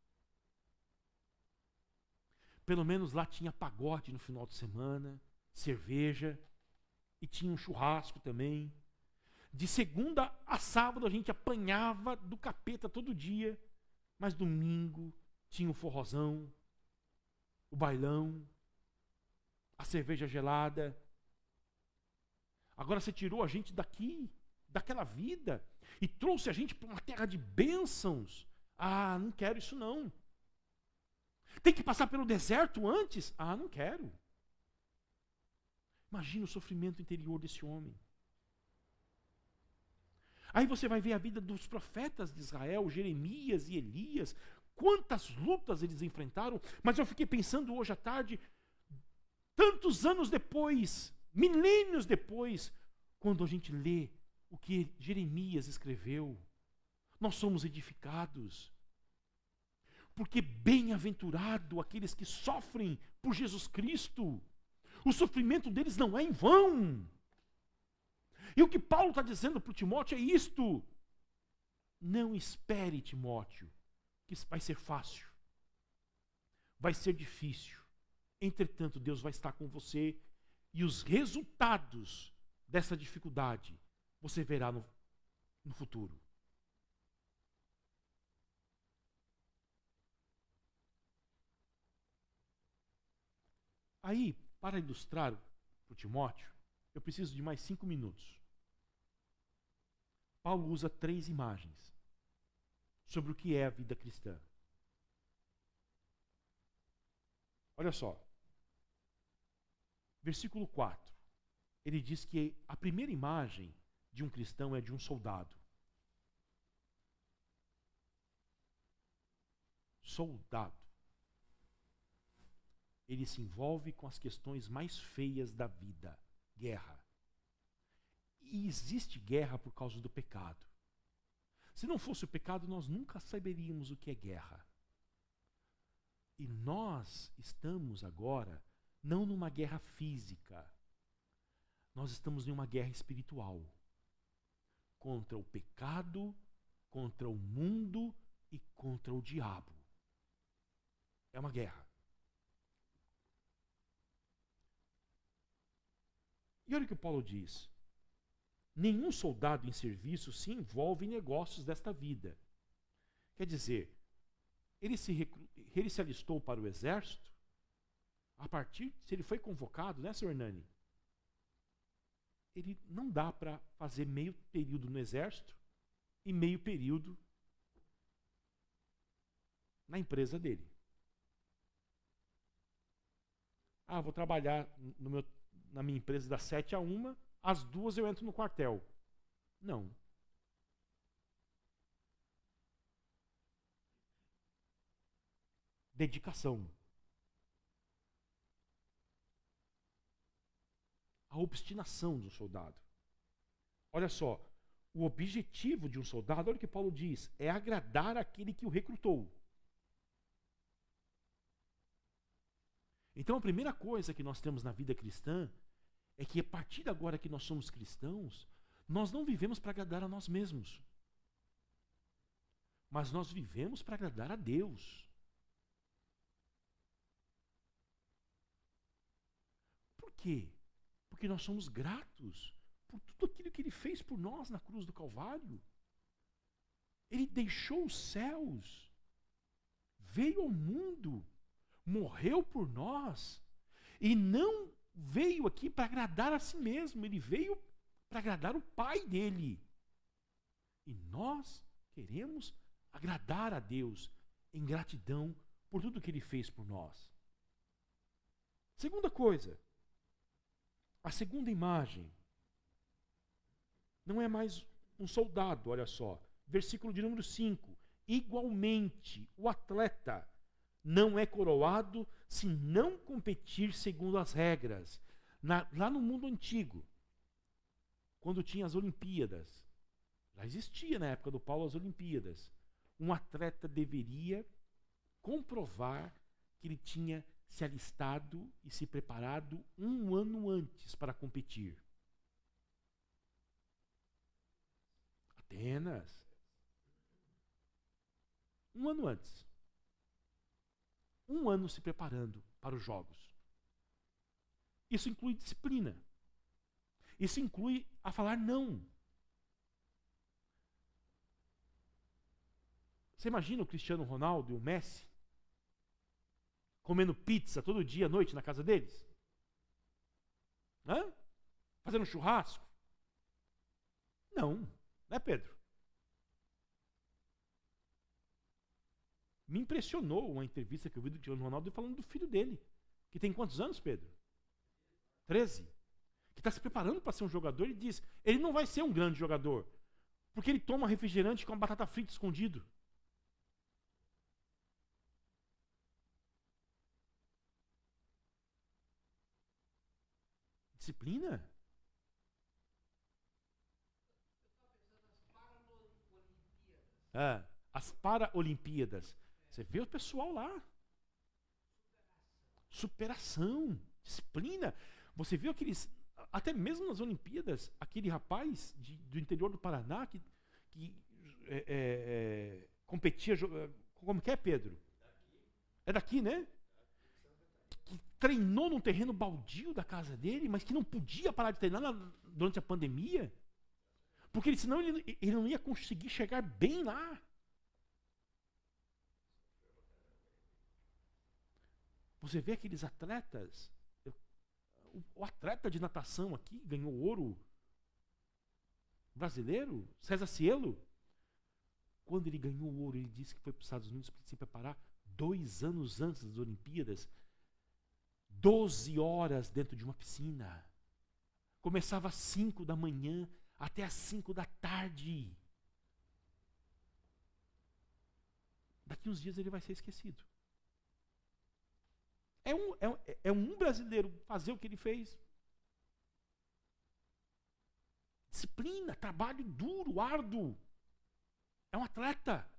S1: Pelo menos lá tinha pagode no final de semana, cerveja, e tinha um churrasco também. De segunda a sábado a gente apanhava do capeta todo dia, mas domingo tinha o forrozão, o bailão, a cerveja gelada. Agora você tirou a gente daqui, daquela vida, e trouxe a gente para uma terra de bênçãos. Ah, não quero isso não. Tem que passar pelo deserto antes? Ah, não quero. Imagina o sofrimento interior desse homem. Aí você vai ver a vida dos profetas de Israel, Jeremias e Elias, quantas lutas eles enfrentaram, mas eu fiquei pensando hoje à tarde, tantos anos depois, milênios depois, quando a gente lê o que Jeremias escreveu, nós somos edificados. Porque bem-aventurado aqueles que sofrem por Jesus Cristo. O sofrimento deles não é em vão. E o que Paulo está dizendo para o Timóteo é isto: não espere, Timóteo, que vai ser fácil. Vai ser difícil. Entretanto, Deus vai estar com você e os resultados dessa dificuldade você verá no futuro. Aí, para ilustrar para o Timóteo, eu preciso de mais 5 minutos. Paulo usa 3 imagens sobre o que é a vida cristã. Olha só. Versículo 4. Ele diz que a primeira imagem de um cristão é de um soldado. Soldado. Ele se envolve com as questões mais feias da vida. Guerra. E existe guerra por causa do pecado. Se não fosse o pecado, nós nunca saberíamos o que é guerra. E nós estamos agora não numa guerra física. Nós estamos em uma guerra espiritual. Contra o pecado, contra o mundo e contra o diabo. É uma guerra. E olha o que Paulo diz: nenhum soldado em serviço se envolve em negócios desta vida. Quer dizer, ele se alistou para o exército a partir, se ele foi convocado, né, senhor Hernani? Ele não dá para fazer meio período no exército e meio período na empresa dele. Ah, vou trabalhar na minha empresa das 7 a 1, às 2 eu entro no quartel. Não. Dedicação. A obstinação do soldado. Olha só, o objetivo de um soldado, olha o que Paulo diz, é agradar aquele que o recrutou. Então a primeira coisa que nós temos na vida cristã é que a partir de agora que nós somos cristãos, nós não vivemos para agradar a nós mesmos. Mas nós vivemos para agradar a Deus. Por quê? Porque nós somos gratos por tudo aquilo que ele fez por nós na cruz do Calvário. Ele deixou os céus, veio ao mundo, morreu por nós, e não veio aqui para agradar a si mesmo, ele veio para agradar o Pai dele. E nós queremos agradar a Deus em gratidão por tudo que ele fez por nós. Segunda coisa, a segunda imagem não é mais um soldado, olha só. Versículo de número 5. Igualmente, o atleta não é coroado se não competir segundo as regras. Lá no mundo antigo, quando tinha as Olimpíadas, já existia na época do Paulo as Olimpíadas, um atleta deveria comprovar que ele tinha se alistado e se preparado um ano antes para competir. Atenas. Um ano antes. Um ano se preparando para os Jogos. Isso inclui disciplina. Isso inclui a falar não. Você imagina o Cristiano Ronaldo e o Messi comendo pizza todo dia à noite na casa deles? Hã? Fazendo churrasco? Não, né, Pedro? Me impressionou uma entrevista que eu vi do Cristiano Ronaldo falando do filho dele, que tem quantos anos, Pedro? 13. Que está se preparando para ser um jogador e diz, ele não vai ser um grande jogador, porque ele toma refrigerante com batata frita escondido. Disciplina? As Paralimpíadas. Você vê o pessoal lá. Superação, disciplina. Você viu aqueles, até mesmo nas Olimpíadas, aquele rapaz do interior do Paraná que competia, como que é, Pedro? É daqui, né? Que treinou num terreno baldio da casa dele, mas que não podia parar de treinar durante a pandemia, porque senão ele não ia conseguir chegar bem lá. Você vê aqueles atletas, o atleta de natação aqui ganhou ouro brasileiro, César Cielo. Quando ele ganhou o ouro, ele disse que foi para os Estados Unidos para se preparar 2 anos antes das Olimpíadas, 12 horas dentro de uma piscina. Começava às 5 da manhã até às 5 da tarde. Daqui uns dias ele vai ser esquecido. É um brasileiro fazer o que ele fez. Disciplina, trabalho duro, árduo. É um atleta.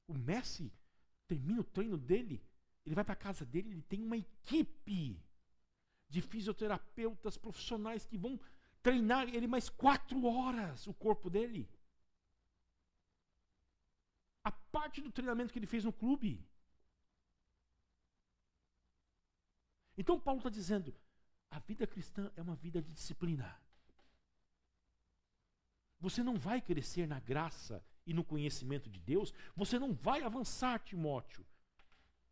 S1: O Messi termina o treino dele, ele vai para a casa dele, ele tem uma equipe de fisioterapeutas profissionais que vão treinar ele mais 4 horas, o corpo dele. A parte do treinamento que ele fez no clube. Então Paulo está dizendo, a vida cristã é uma vida de disciplina. Você não vai crescer na graça e no conhecimento de Deus, você não vai avançar, Timóteo,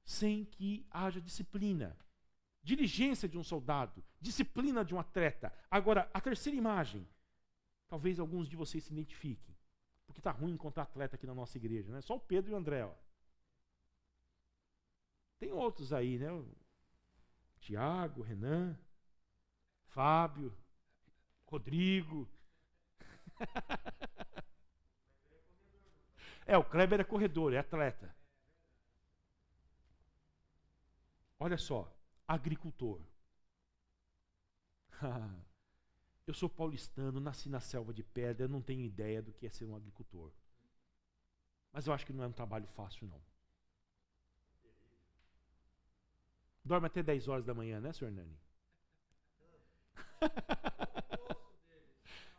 S1: sem que haja disciplina. Diligência de um soldado, disciplina de um atleta. Agora, a terceira imagem, talvez alguns de vocês se identifiquem, porque está ruim encontrar atleta aqui na nossa igreja, né? Só o Pedro e o André, ó. Tem outros aí, né? Tiago, Renan, Fábio, Rodrigo. O Kleber é corredor, é atleta. Olha só, agricultor. Eu sou paulistano, nasci na selva de pedra, eu não tenho ideia do que é ser um agricultor. Mas eu acho que não é um trabalho fácil, não. Dorme até 10 horas da manhã, né, senhor Nani?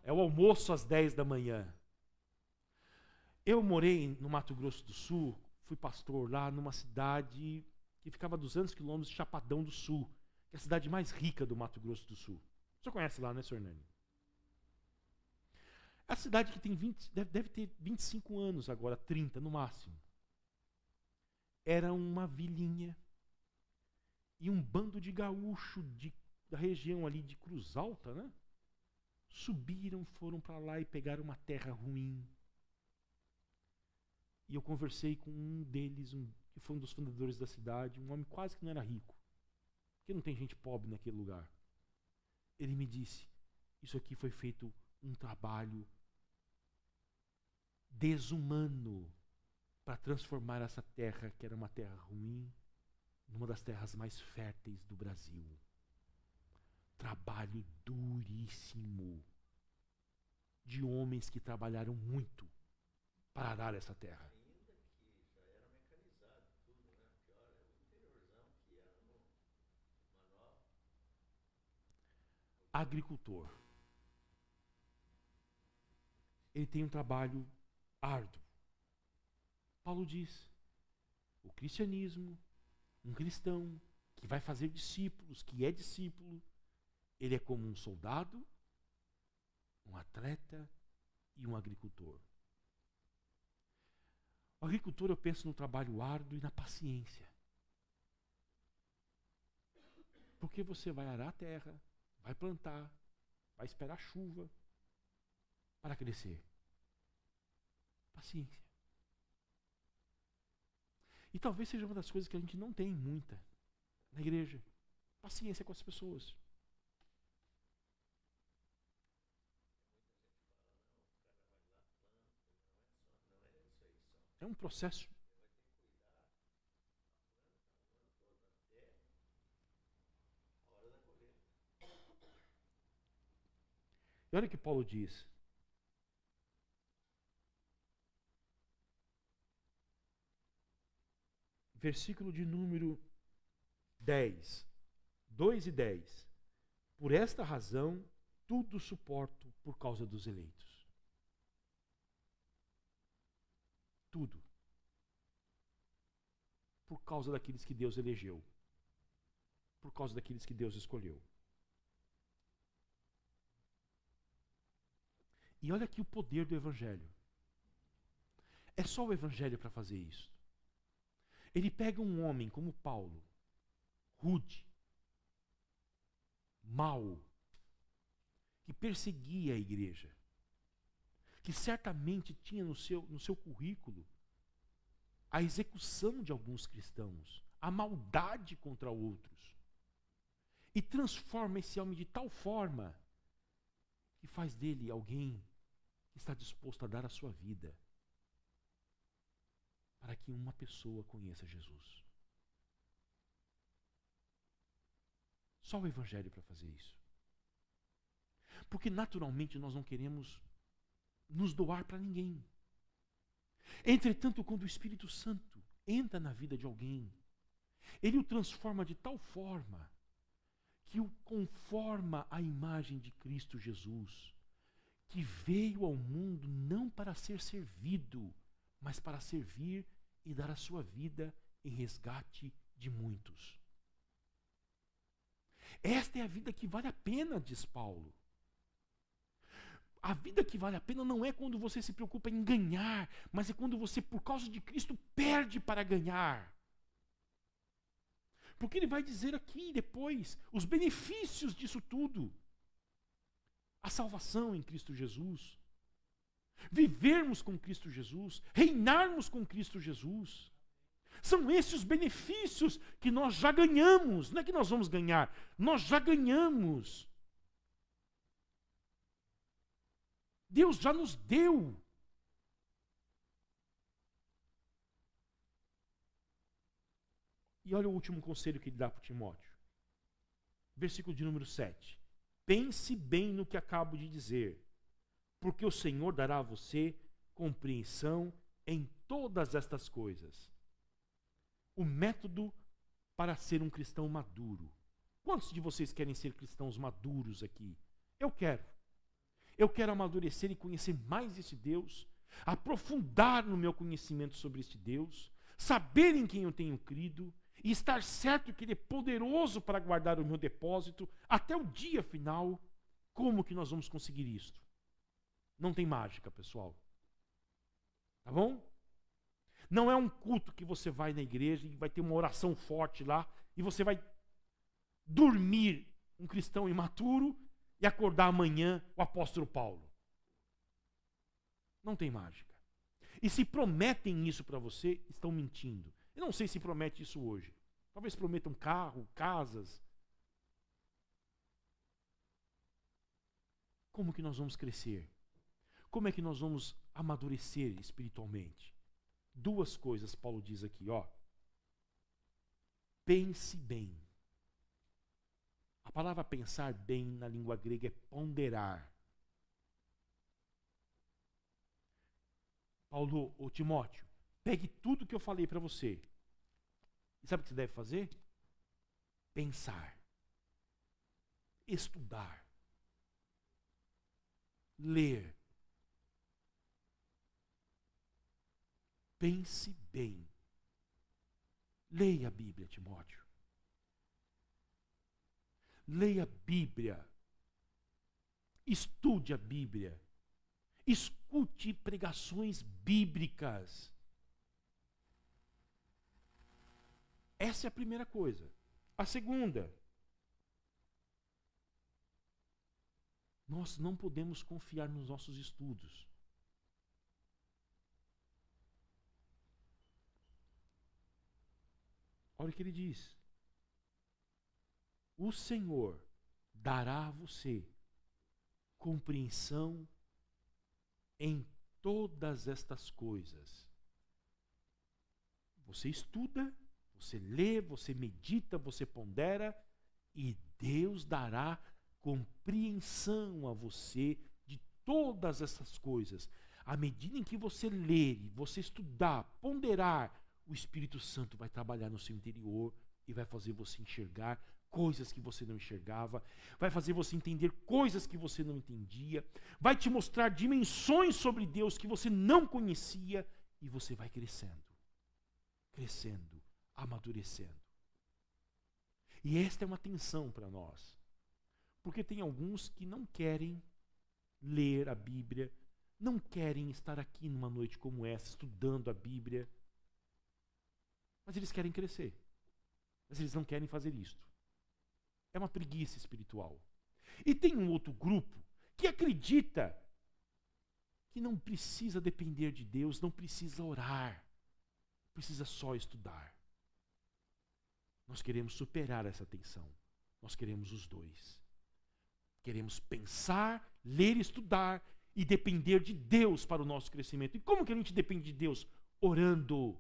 S1: É o almoço às 10 da manhã. Eu morei no Mato Grosso do Sul, fui pastor lá numa cidade que ficava a 200 quilômetros de Chapadão do Sul, que é a cidade mais rica do Mato Grosso do Sul. Você conhece lá, né, Sr. Hernani? A cidade que tem deve ter 25 anos agora, 30 no máximo. Era uma vilinha. E um bando de gaúcho da região ali de Cruz Alta, né? Subiram, foram para lá e pegaram uma terra ruim. E eu conversei com um deles, que foi um dos fundadores da cidade, um homem quase que não era rico. Porque não tem gente pobre naquele lugar. Ele me disse, isso aqui foi feito um trabalho desumano para transformar essa terra, que era uma terra ruim, numa das terras mais férteis do Brasil. Trabalho duríssimo de homens que trabalharam muito para arar essa terra.
S2: Ainda que já era mecanizado tudo, né? Pior é o interiorzão que era manual.
S1: Agricultor. Ele tem um trabalho árduo. Paulo diz, o cristianismo, um cristão que vai fazer discípulos, que é discípulo, ele é como um soldado, um atleta e um agricultor. O agricultor, eu penso no trabalho árduo e na paciência. Porque você vai arar a terra, vai plantar, vai esperar a chuva para crescer. Paciência. E talvez seja uma das coisas que a gente não tem muita na igreja. Paciência com as pessoas. É um processo. E olha o que Paulo diz. Versículo de número 10. 2 e 10. Por esta razão, tudo suporto por causa dos eleitos. Tudo. Por causa daqueles que Deus elegeu. Por causa daqueles que Deus escolheu. E olha aqui o poder do Evangelho. É só o Evangelho para fazer isso. Ele pega um homem como Paulo, rude, mau, que perseguia a igreja, que certamente tinha no seu currículo a execução de alguns cristãos, a maldade contra outros, e transforma esse homem de tal forma que faz dele alguém que está disposto a dar a sua vida para que uma pessoa conheça Jesus. Só o Evangelho para fazer isso. Porque naturalmente nós não queremos nos doar para ninguém. Entretanto, quando o Espírito Santo entra na vida de alguém, ele o transforma de tal forma que o conforma à imagem de Cristo Jesus, que veio ao mundo não para ser servido, mas para servir e dar a sua vida em resgate de muitos. Esta é a vida que vale a pena, diz Paulo. A vida que vale a pena não é quando você se preocupa em ganhar, mas é quando você, por causa de Cristo, perde para ganhar. Porque ele vai dizer aqui depois os benefícios disso tudo. A salvação em Cristo Jesus. Vivermos com Cristo Jesus. Reinarmos com Cristo Jesus. São esses os benefícios que nós já ganhamos. Não é que nós vamos ganhar, nós já ganhamos. Deus já nos deu. E olha o último conselho que ele dá para Timóteo. Versículo de número 7. Pense bem no que acabo de dizer, porque o Senhor dará a você compreensão em todas estas coisas. O método para ser um cristão maduro. Quantos de vocês querem ser cristãos maduros aqui? Eu quero. Eu quero amadurecer e conhecer mais esse Deus, aprofundar no meu conhecimento sobre este Deus, saber em quem eu tenho crido e estar certo que Ele é poderoso para guardar o meu depósito até o dia final, como que nós vamos conseguir isto? Não tem mágica, pessoal. Tá bom? Não é um culto que você vai na igreja e vai ter uma oração forte lá e você vai dormir um cristão imaturo e acordar amanhã o apóstolo Paulo. Não tem mágica. E se prometem isso para você, estão mentindo. Eu não sei se promete isso hoje. Talvez prometam carro, casas. Como que nós vamos crescer? Como é que nós vamos amadurecer espiritualmente? Duas coisas Paulo diz aqui, ó. Pense bem. A palavra pensar bem na língua grega é ponderar. Paulo, ou Timóteo, pegue tudo que eu falei para você. E sabe o que você deve fazer? Pensar. Estudar. Ler. Pense bem. Leia a Bíblia, Timóteo. Leia a Bíblia. Estude a Bíblia. Escute pregações bíblicas. Essa é a primeira coisa. A segunda, nós não podemos confiar nos nossos estudos. Olha o que ele diz. O Senhor dará a você compreensão em todas estas coisas. Você estuda, você lê, você medita, você pondera, e Deus dará compreensão a você de todas essas coisas. À medida em que você ler, você estudar, ponderar, o Espírito Santo vai trabalhar no seu interior e vai fazer você enxergar coisas que você não enxergava, vai fazer você entender coisas que você não entendia, vai te mostrar dimensões sobre Deus que você não conhecia, e você vai crescendo, crescendo, amadurecendo. E esta é uma tensão para nós, porque tem alguns que não querem ler a Bíblia, não querem estar aqui numa noite como essa, estudando a Bíblia, mas eles querem crescer, mas eles não querem fazer isto. É uma preguiça espiritual. E tem um outro grupo que acredita que não precisa depender de Deus, não precisa orar, precisa só estudar. Nós queremos superar essa tensão. Nós queremos os dois. Queremos pensar, ler e estudar e depender de Deus para o nosso crescimento. E como que a gente depende de Deus? Orando.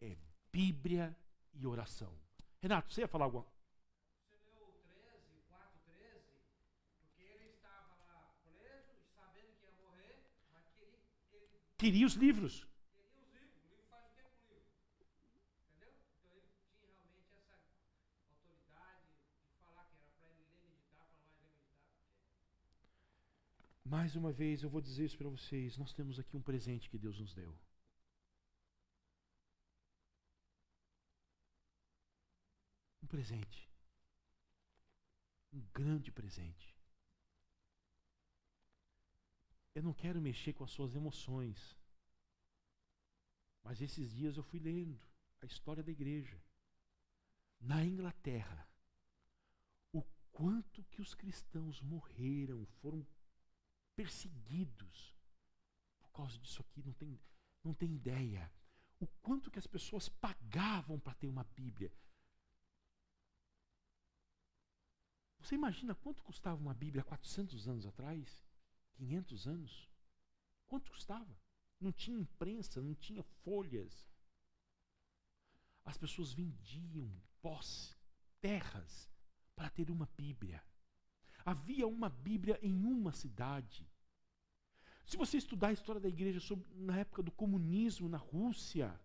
S1: É Bíblia e oração. Renato, você ia falar alguma coisa? Queria os livros.
S3: O livro faz o que com o livro? Entendeu? Então ele tinha realmente essa autoridade de falar que era para ele ler, meditar, para nós ler, meditar.
S1: Mais uma vez eu vou dizer isso para vocês. Nós temos aqui um presente que Deus nos deu. Um presente. Um grande presente. Eu não quero mexer com as suas emoções. Mas esses dias eu fui lendo a história da igreja. Na Inglaterra, o quanto que os cristãos morreram, foram perseguidos por causa disso aqui, não tem ideia. O quanto que as pessoas pagavam para ter uma Bíblia. Você imagina quanto custava uma Bíblia há 400 anos atrás? 500 anos? Quanto custava? Não tinha imprensa, não tinha folhas. As pessoas vendiam posse, terras, para ter uma Bíblia. Havia uma Bíblia em uma cidade. Se você estudar a história da igreja na época do comunismo na Rússia,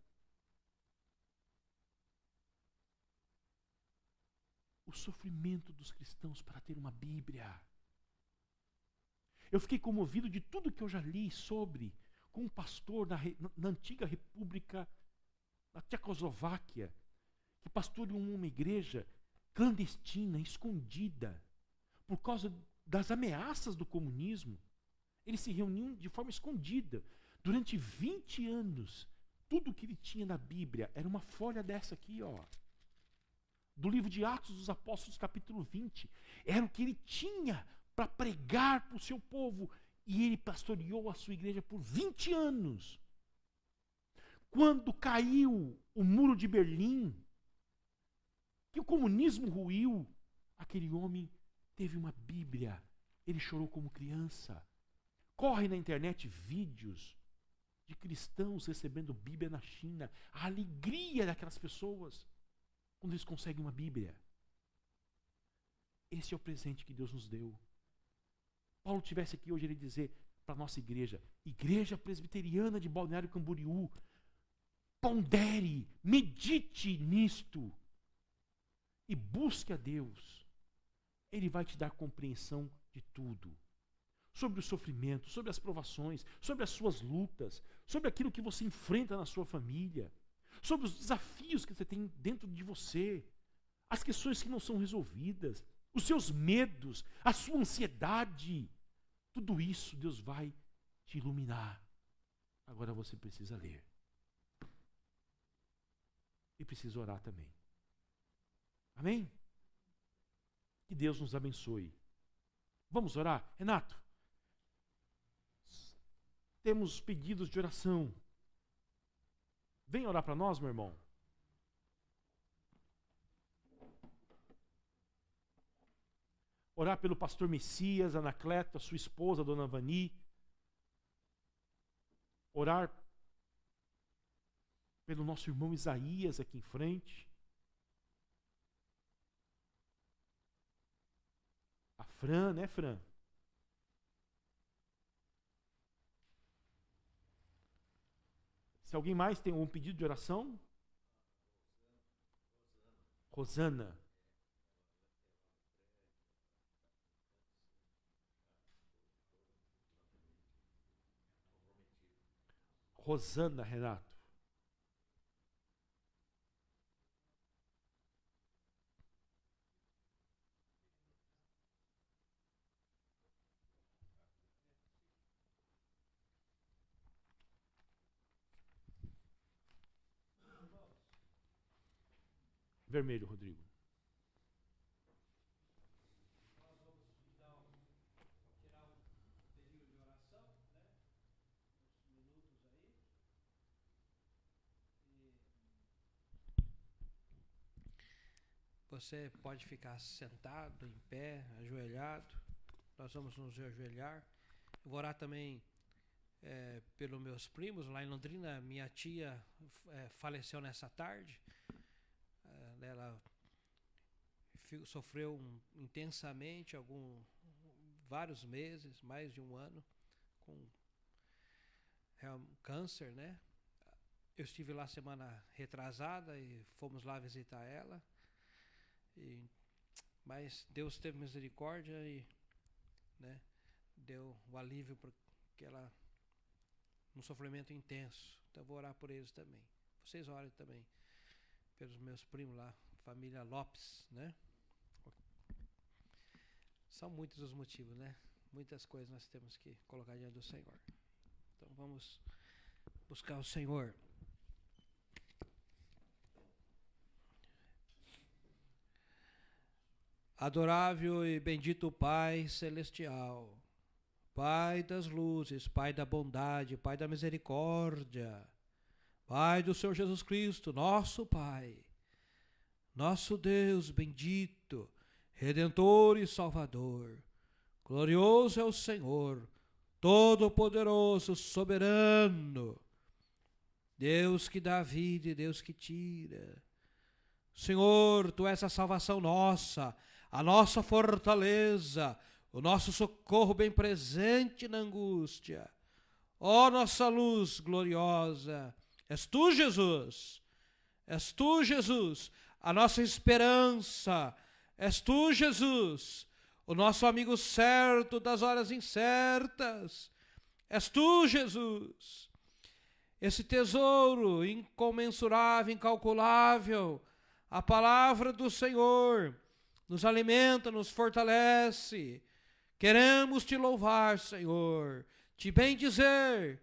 S1: o sofrimento dos cristãos para ter uma Bíblia. Eu fiquei comovido de tudo que eu já li sobre, com um pastor na antiga república, na Tchecoslováquia, que pastoreou uma igreja clandestina, escondida, por causa das ameaças do comunismo. Eles se reuniam de forma escondida. Durante 20 anos, tudo que ele tinha na Bíblia era uma folha dessa aqui, ó. Do livro de Atos dos Apóstolos, capítulo 20. Era o que ele tinha para pregar para o seu povo. E ele pastoreou a sua igreja por 20 anos. Quando caiu o muro de Berlim, que o comunismo ruiu, aquele homem teve uma Bíblia. Ele chorou como criança. Corre na internet vídeos de cristãos recebendo Bíblia na China. A alegria daquelas pessoas quando eles conseguem uma Bíblia. Esse é o presente que Deus nos deu. Paulo tivesse aqui hoje, ele dizer para a nossa igreja, Igreja Presbiteriana de Balneário Camboriú, pondere, medite nisto e busque a Deus. Ele vai te dar compreensão de tudo. Sobre o sofrimento, sobre as provações, sobre as suas lutas, sobre aquilo que você enfrenta na sua família, sobre os desafios que você tem dentro de você, as questões que não são resolvidas, os seus medos, a sua ansiedade. Tudo isso Deus vai te iluminar. Agora você precisa ler. E precisa orar também. Amém? Que Deus nos abençoe. Vamos orar? Renato, temos pedidos de oração. Vem orar para nós, meu irmão. Orar pelo pastor Messias, Anacleto, a sua esposa, Dona Vani. Orar pelo nosso irmão Isaías aqui em frente. A Fran, né, Fran? Se alguém mais tem um pedido de oração? Rosana. Rosana, Renato. Vermelho, Rodrigo.
S3: Nós vamos então tirar um período de oração, né? Uns minutos aí. Você pode ficar sentado, em pé, ajoelhado. Nós vamos nos ajoelhar. Eu vou orar também pelos meus primos lá em Londrina. Minha tia faleceu nessa tarde. Ela sofreu intensamente vários meses, mais de um ano, com câncer, né? Eu estive lá semana retrasada e fomos lá visitar ela. Mas Deus teve misericórdia e, né, deu o alívio porque ela um sofrimento intenso. Então eu vou orar por eles também. Vocês orem também pelos meus primos lá, família Lopes, né? São muitos os motivos, né? Muitas coisas nós temos que colocar diante do Senhor. Então vamos buscar o Senhor. Adorável e bendito Pai Celestial, Pai das luzes, Pai da bondade, Pai da misericórdia, Pai do Senhor Jesus Cristo, nosso Pai, nosso Deus bendito, Redentor e Salvador, glorioso é o Senhor, todo-poderoso, soberano, Deus que dá vida e Deus que tira. Senhor, Tu és a salvação nossa, a nossa fortaleza, o nosso socorro bem presente na angústia. Ó nossa luz gloriosa, és Tu, Jesus, és Tu, Jesus, a nossa esperança, és Tu, Jesus, o nosso amigo certo das horas incertas, és Tu, Jesus, esse tesouro incomensurável, incalculável, A palavra do Senhor nos alimenta, nos fortalece. Queremos te louvar, Senhor, te bendizer,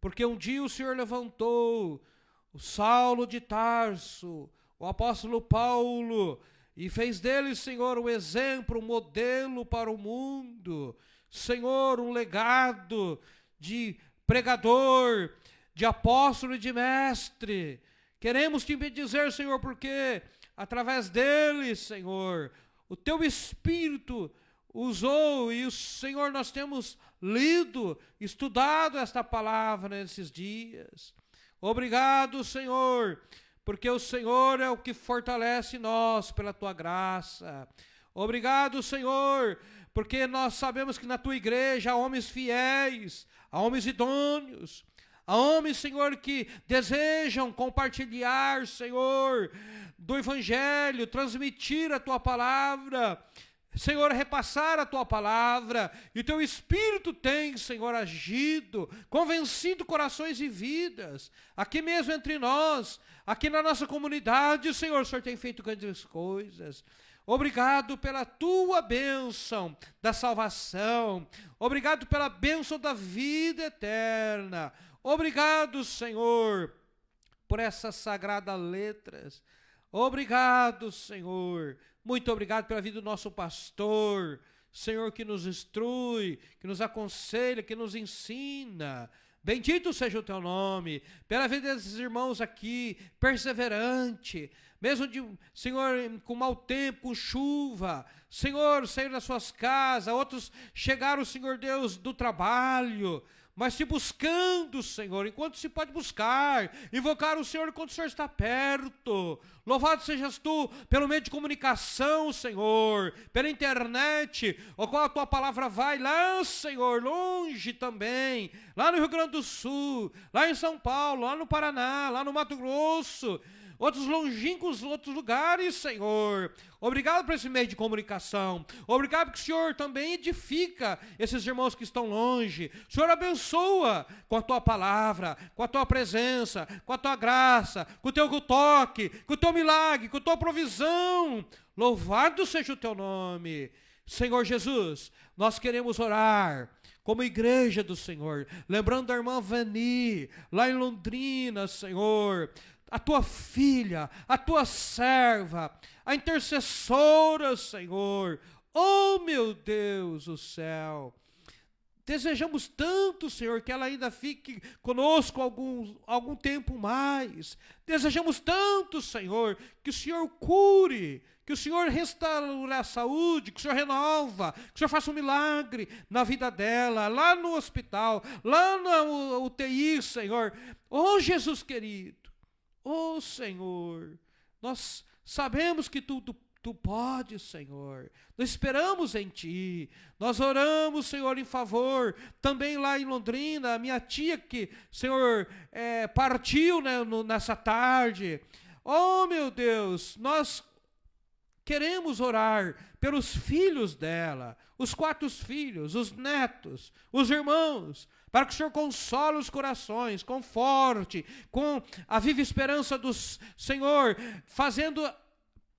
S3: porque um dia o Senhor levantou o Saulo de Tarso, o apóstolo Paulo, e fez dele, Senhor, um exemplo, um modelo para o mundo. Senhor, um legado de pregador, de apóstolo e de mestre. Queremos te bendizer, Senhor, porque através dele, Senhor, o teu Espírito usou, e o Senhor, nós temos lido, estudado esta palavra nesses dias. Obrigado, Senhor, porque o Senhor é o que fortalece nós pela tua graça. Obrigado, Senhor, porque nós sabemos que na tua igreja há homens fiéis, há homens idôneos, há homens, Senhor, que desejam compartilhar, Senhor, do Evangelho, transmitir a tua palavra, Senhor, repassar a tua palavra, e o teu Espírito tem, Senhor, agido, convencido corações e vidas, aqui mesmo entre nós, aqui na nossa comunidade, Senhor, o Senhor tem feito grandes coisas. Obrigado pela tua bênção da salvação, obrigado pela bênção da vida eterna, obrigado, Senhor, por essas sagradas letras, obrigado, Senhor, muito obrigado pela vida do nosso pastor, Senhor, que nos instrui, que nos aconselha, que nos ensina. Bendito seja o teu nome, pela vida desses irmãos aqui, perseverante, mesmo Senhor, com mau tempo, com chuva, Senhor, saíram das suas casas, outros chegaram, Senhor Deus, do trabalho, mas te buscando, Senhor, enquanto se pode buscar, invocar o Senhor enquanto o Senhor está perto. Louvado sejas tu pelo meio de comunicação, Senhor, pela internet, o qual a tua palavra vai lá, Senhor, longe também, lá no Rio Grande do Sul, lá em São Paulo, lá no Paraná, lá no Mato Grosso, outros longínquos, outros lugares, Senhor. Obrigado por esse meio de comunicação. Obrigado porque o Senhor também edifica esses irmãos que estão longe. O Senhor abençoa com a tua palavra, com a tua presença, com a tua graça, com o teu toque, com o teu milagre, com a tua provisão. Louvado seja o teu nome. Senhor Jesus, nós queremos orar como igreja do Senhor, lembrando da irmã Vani, lá em Londrina, Senhor, a tua filha, a tua serva, a intercessora, Senhor. Oh, meu Deus do céu. Desejamos tanto, Senhor, que ela ainda fique conosco algum tempo mais. Desejamos tanto, Senhor, que o Senhor cure, que o Senhor restaure a saúde, que o Senhor renova, que o Senhor faça um milagre na vida dela, lá no hospital, lá na UTI, Senhor. Oh, Jesus querido. Oh, Senhor, nós sabemos que Tu podes, Senhor, nós esperamos em Ti, nós oramos, Senhor, em favor, também lá em Londrina, a minha tia que, Senhor, partiu, né, nessa tarde. Oh, meu Deus, nós queremos orar pelos filhos dela, os 4 filhos, os netos, os irmãos, para que o Senhor console os corações, conforte, com a viva esperança do Senhor, fazendo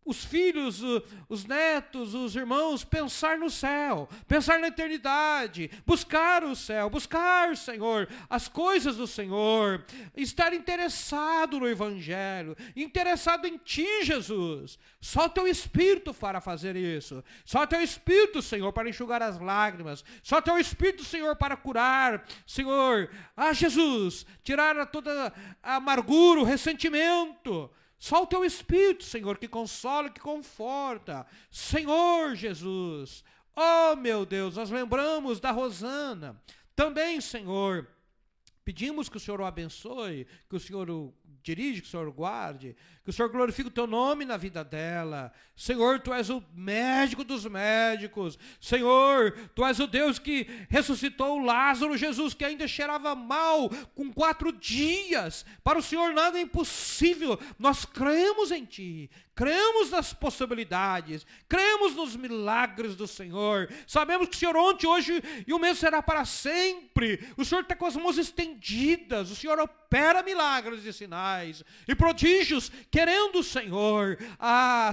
S3: os filhos, os netos, os irmãos, pensar no céu, pensar na eternidade, buscar o céu, buscar, Senhor, as coisas do Senhor, estar interessado no Evangelho, interessado em Ti, Jesus. Só o Teu Espírito fará fazer isso. Só o Teu Espírito, Senhor, para enxugar as lágrimas. Só o Teu Espírito, Senhor, para curar, Senhor, Jesus, tirar toda a amargura, o ressentimento. Só o Teu Espírito, Senhor, que consola, que conforta. Senhor Jesus, oh meu Deus, nós lembramos da Rosana. Também, Senhor, pedimos que o Senhor o abençoe, que o Senhor o dirige, que o Senhor o guarde, que o Senhor glorifique o Teu nome na vida dela. Senhor, Tu és o médico dos médicos. Senhor, Tu és o Deus que ressuscitou Lázaro, Jesus, que ainda cheirava mal, com 4 dias. Para o Senhor nada é impossível. Nós cremos em Ti, cremos nas possibilidades, cremos nos milagres do Senhor. Sabemos que o Senhor ontem, hoje e o mesmo será para sempre. O Senhor está com as mãos estendidas estendidas. O Senhor opera milagres e sinais e prodígios, querendo o Senhor.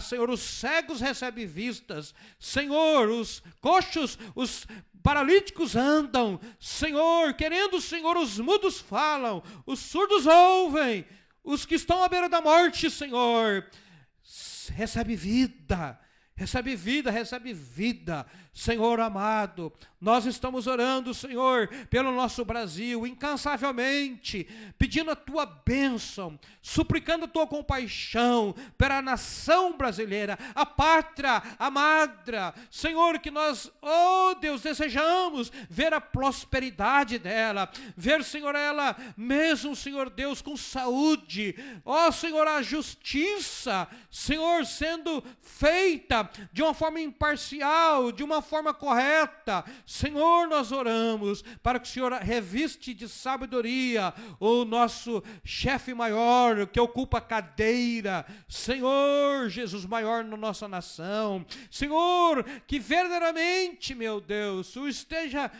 S3: Senhor, os cegos recebem vistas. Senhor, os coxos, os paralíticos andam. Senhor, querendo o Senhor, os mudos falam, os surdos ouvem, os que estão à beira da morte, Senhor, recebe vida. Recebe vida, recebe vida, Senhor amado. Nós estamos orando, Senhor, pelo nosso Brasil, incansavelmente, pedindo a Tua bênção, suplicando a Tua compaixão pela nação brasileira, a pátria amada, Senhor, que nós, oh Deus, desejamos ver a prosperidade dela, ver, Senhor, ela mesmo, Senhor Deus, com saúde, ó Senhor, a justiça, Senhor, sendo feita de uma forma imparcial, de uma forma correta. Senhor, nós oramos para que o Senhor reviste de sabedoria o nosso chefe maior, que ocupa a cadeira, Senhor Jesus maior na nossa nação. Senhor, que verdadeiramente, meu Deus, o esteja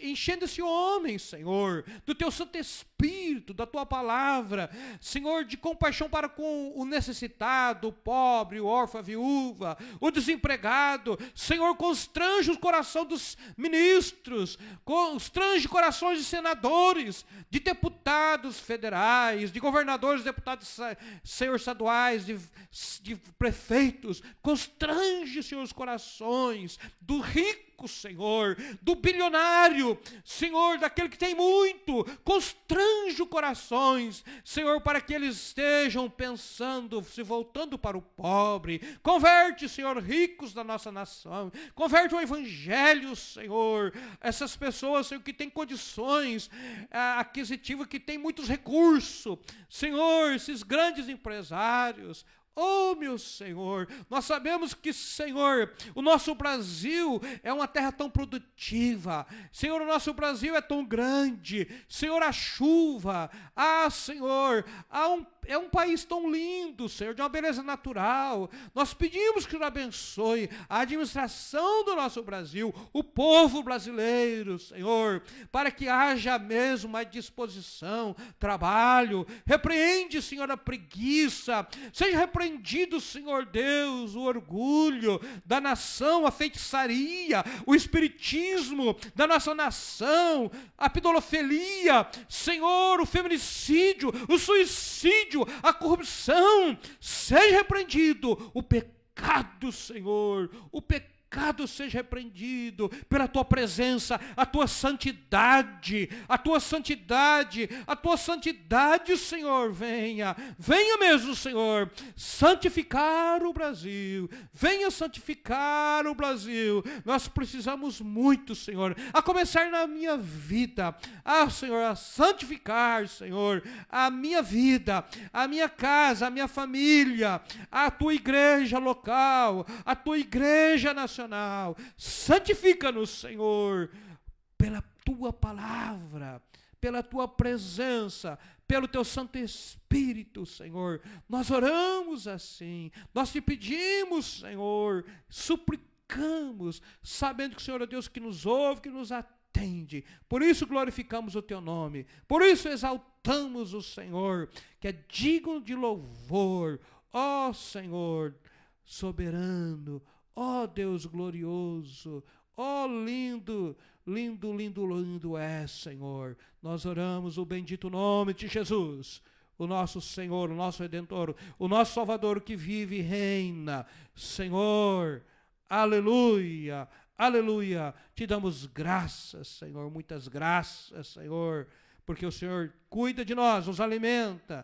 S3: enchendo esse homem, Senhor, do Teu Santo Espírito, da Tua palavra, Senhor, de compaixão para com o necessitado, o pobre, o órfão, a viúva, o desempregado. Senhor, constrange o coração dos ministros, constrange corações de senadores, de deputados federais, de governadores, deputados, Senhor, estaduais, de prefeitos. Constrange, Senhor, os corações do rico, Senhor, do bilionário, Senhor, daquele que tem muito. Constrange os corações, Senhor, para que eles estejam pensando, se voltando para o pobre. Converte, Senhor, ricos da nossa nação. Converte o evangelho, Senhor. Essas pessoas, Senhor, que têm condições aquisitivas, que têm muitos recursos. Senhor, esses grandes empresários. Oh, meu Senhor, nós sabemos que, Senhor, o nosso Brasil é uma terra tão produtiva. Senhor, o nosso Brasil é tão grande. Senhor, a chuva. Senhor, é um país tão lindo, Senhor, de uma beleza natural. Nós pedimos que o Senhor abençoe a administração do nosso Brasil, o povo brasileiro, Senhor, para que haja mesmo uma disposição, trabalho. Repreende, Senhor, a preguiça. Seja repreendido, Senhor Deus, o orgulho da nação, a feitiçaria, o espiritismo da nossa nação, a pedofilia, Senhor, o feminicídio, o suicídio, a corrupção. Seja repreendido o pecado, Senhor, o pecado seja repreendido pela Tua presença, a Tua santidade, a Tua santidade, a Tua santidade, Senhor, venha mesmo, Senhor, santificar o Brasil, venha santificar o Brasil. Nós precisamos muito, Senhor, a começar na minha vida, Senhor, a santificar, Senhor, a minha vida, a minha casa, a minha família, a Tua igreja local, a Tua igreja nacional. Santifica-nos, Senhor, pela Tua palavra, pela Tua presença, pelo Teu Santo Espírito, Senhor. Nós oramos assim, nós Te pedimos, Senhor, suplicamos, sabendo que o Senhor é Deus que nos ouve, que nos atende. Por isso glorificamos o Teu nome, por isso exaltamos o Senhor, que é digno de louvor. Ó Senhor soberano, ó Deus glorioso, ó lindo, lindo, lindo, lindo é, Senhor. Nós oramos o bendito nome de Jesus, o nosso Senhor, o nosso Redentor, o nosso Salvador que vive e reina. Senhor, aleluia, aleluia. Te damos graças, Senhor, muitas graças, Senhor, porque o Senhor cuida de nós, nos alimenta,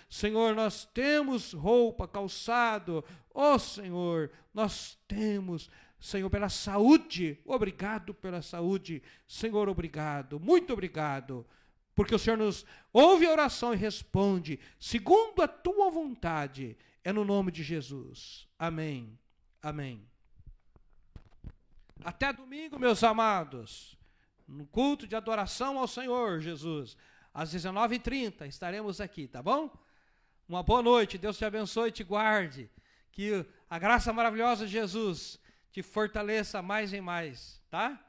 S3: Senhor, nós temos roupa, calçado, Senhor, nós temos, Senhor, pela saúde, obrigado pela saúde, Senhor, obrigado, muito obrigado, porque o Senhor nos ouve a oração e responde, segundo a Tua vontade, é no nome de Jesus, amém, amém. Até domingo, meus amados, no culto de adoração ao Senhor Jesus, às 19h30, estaremos aqui, tá bom? Uma boa noite, Deus te abençoe e te guarde, que a graça maravilhosa de Jesus te fortaleça mais e mais, tá?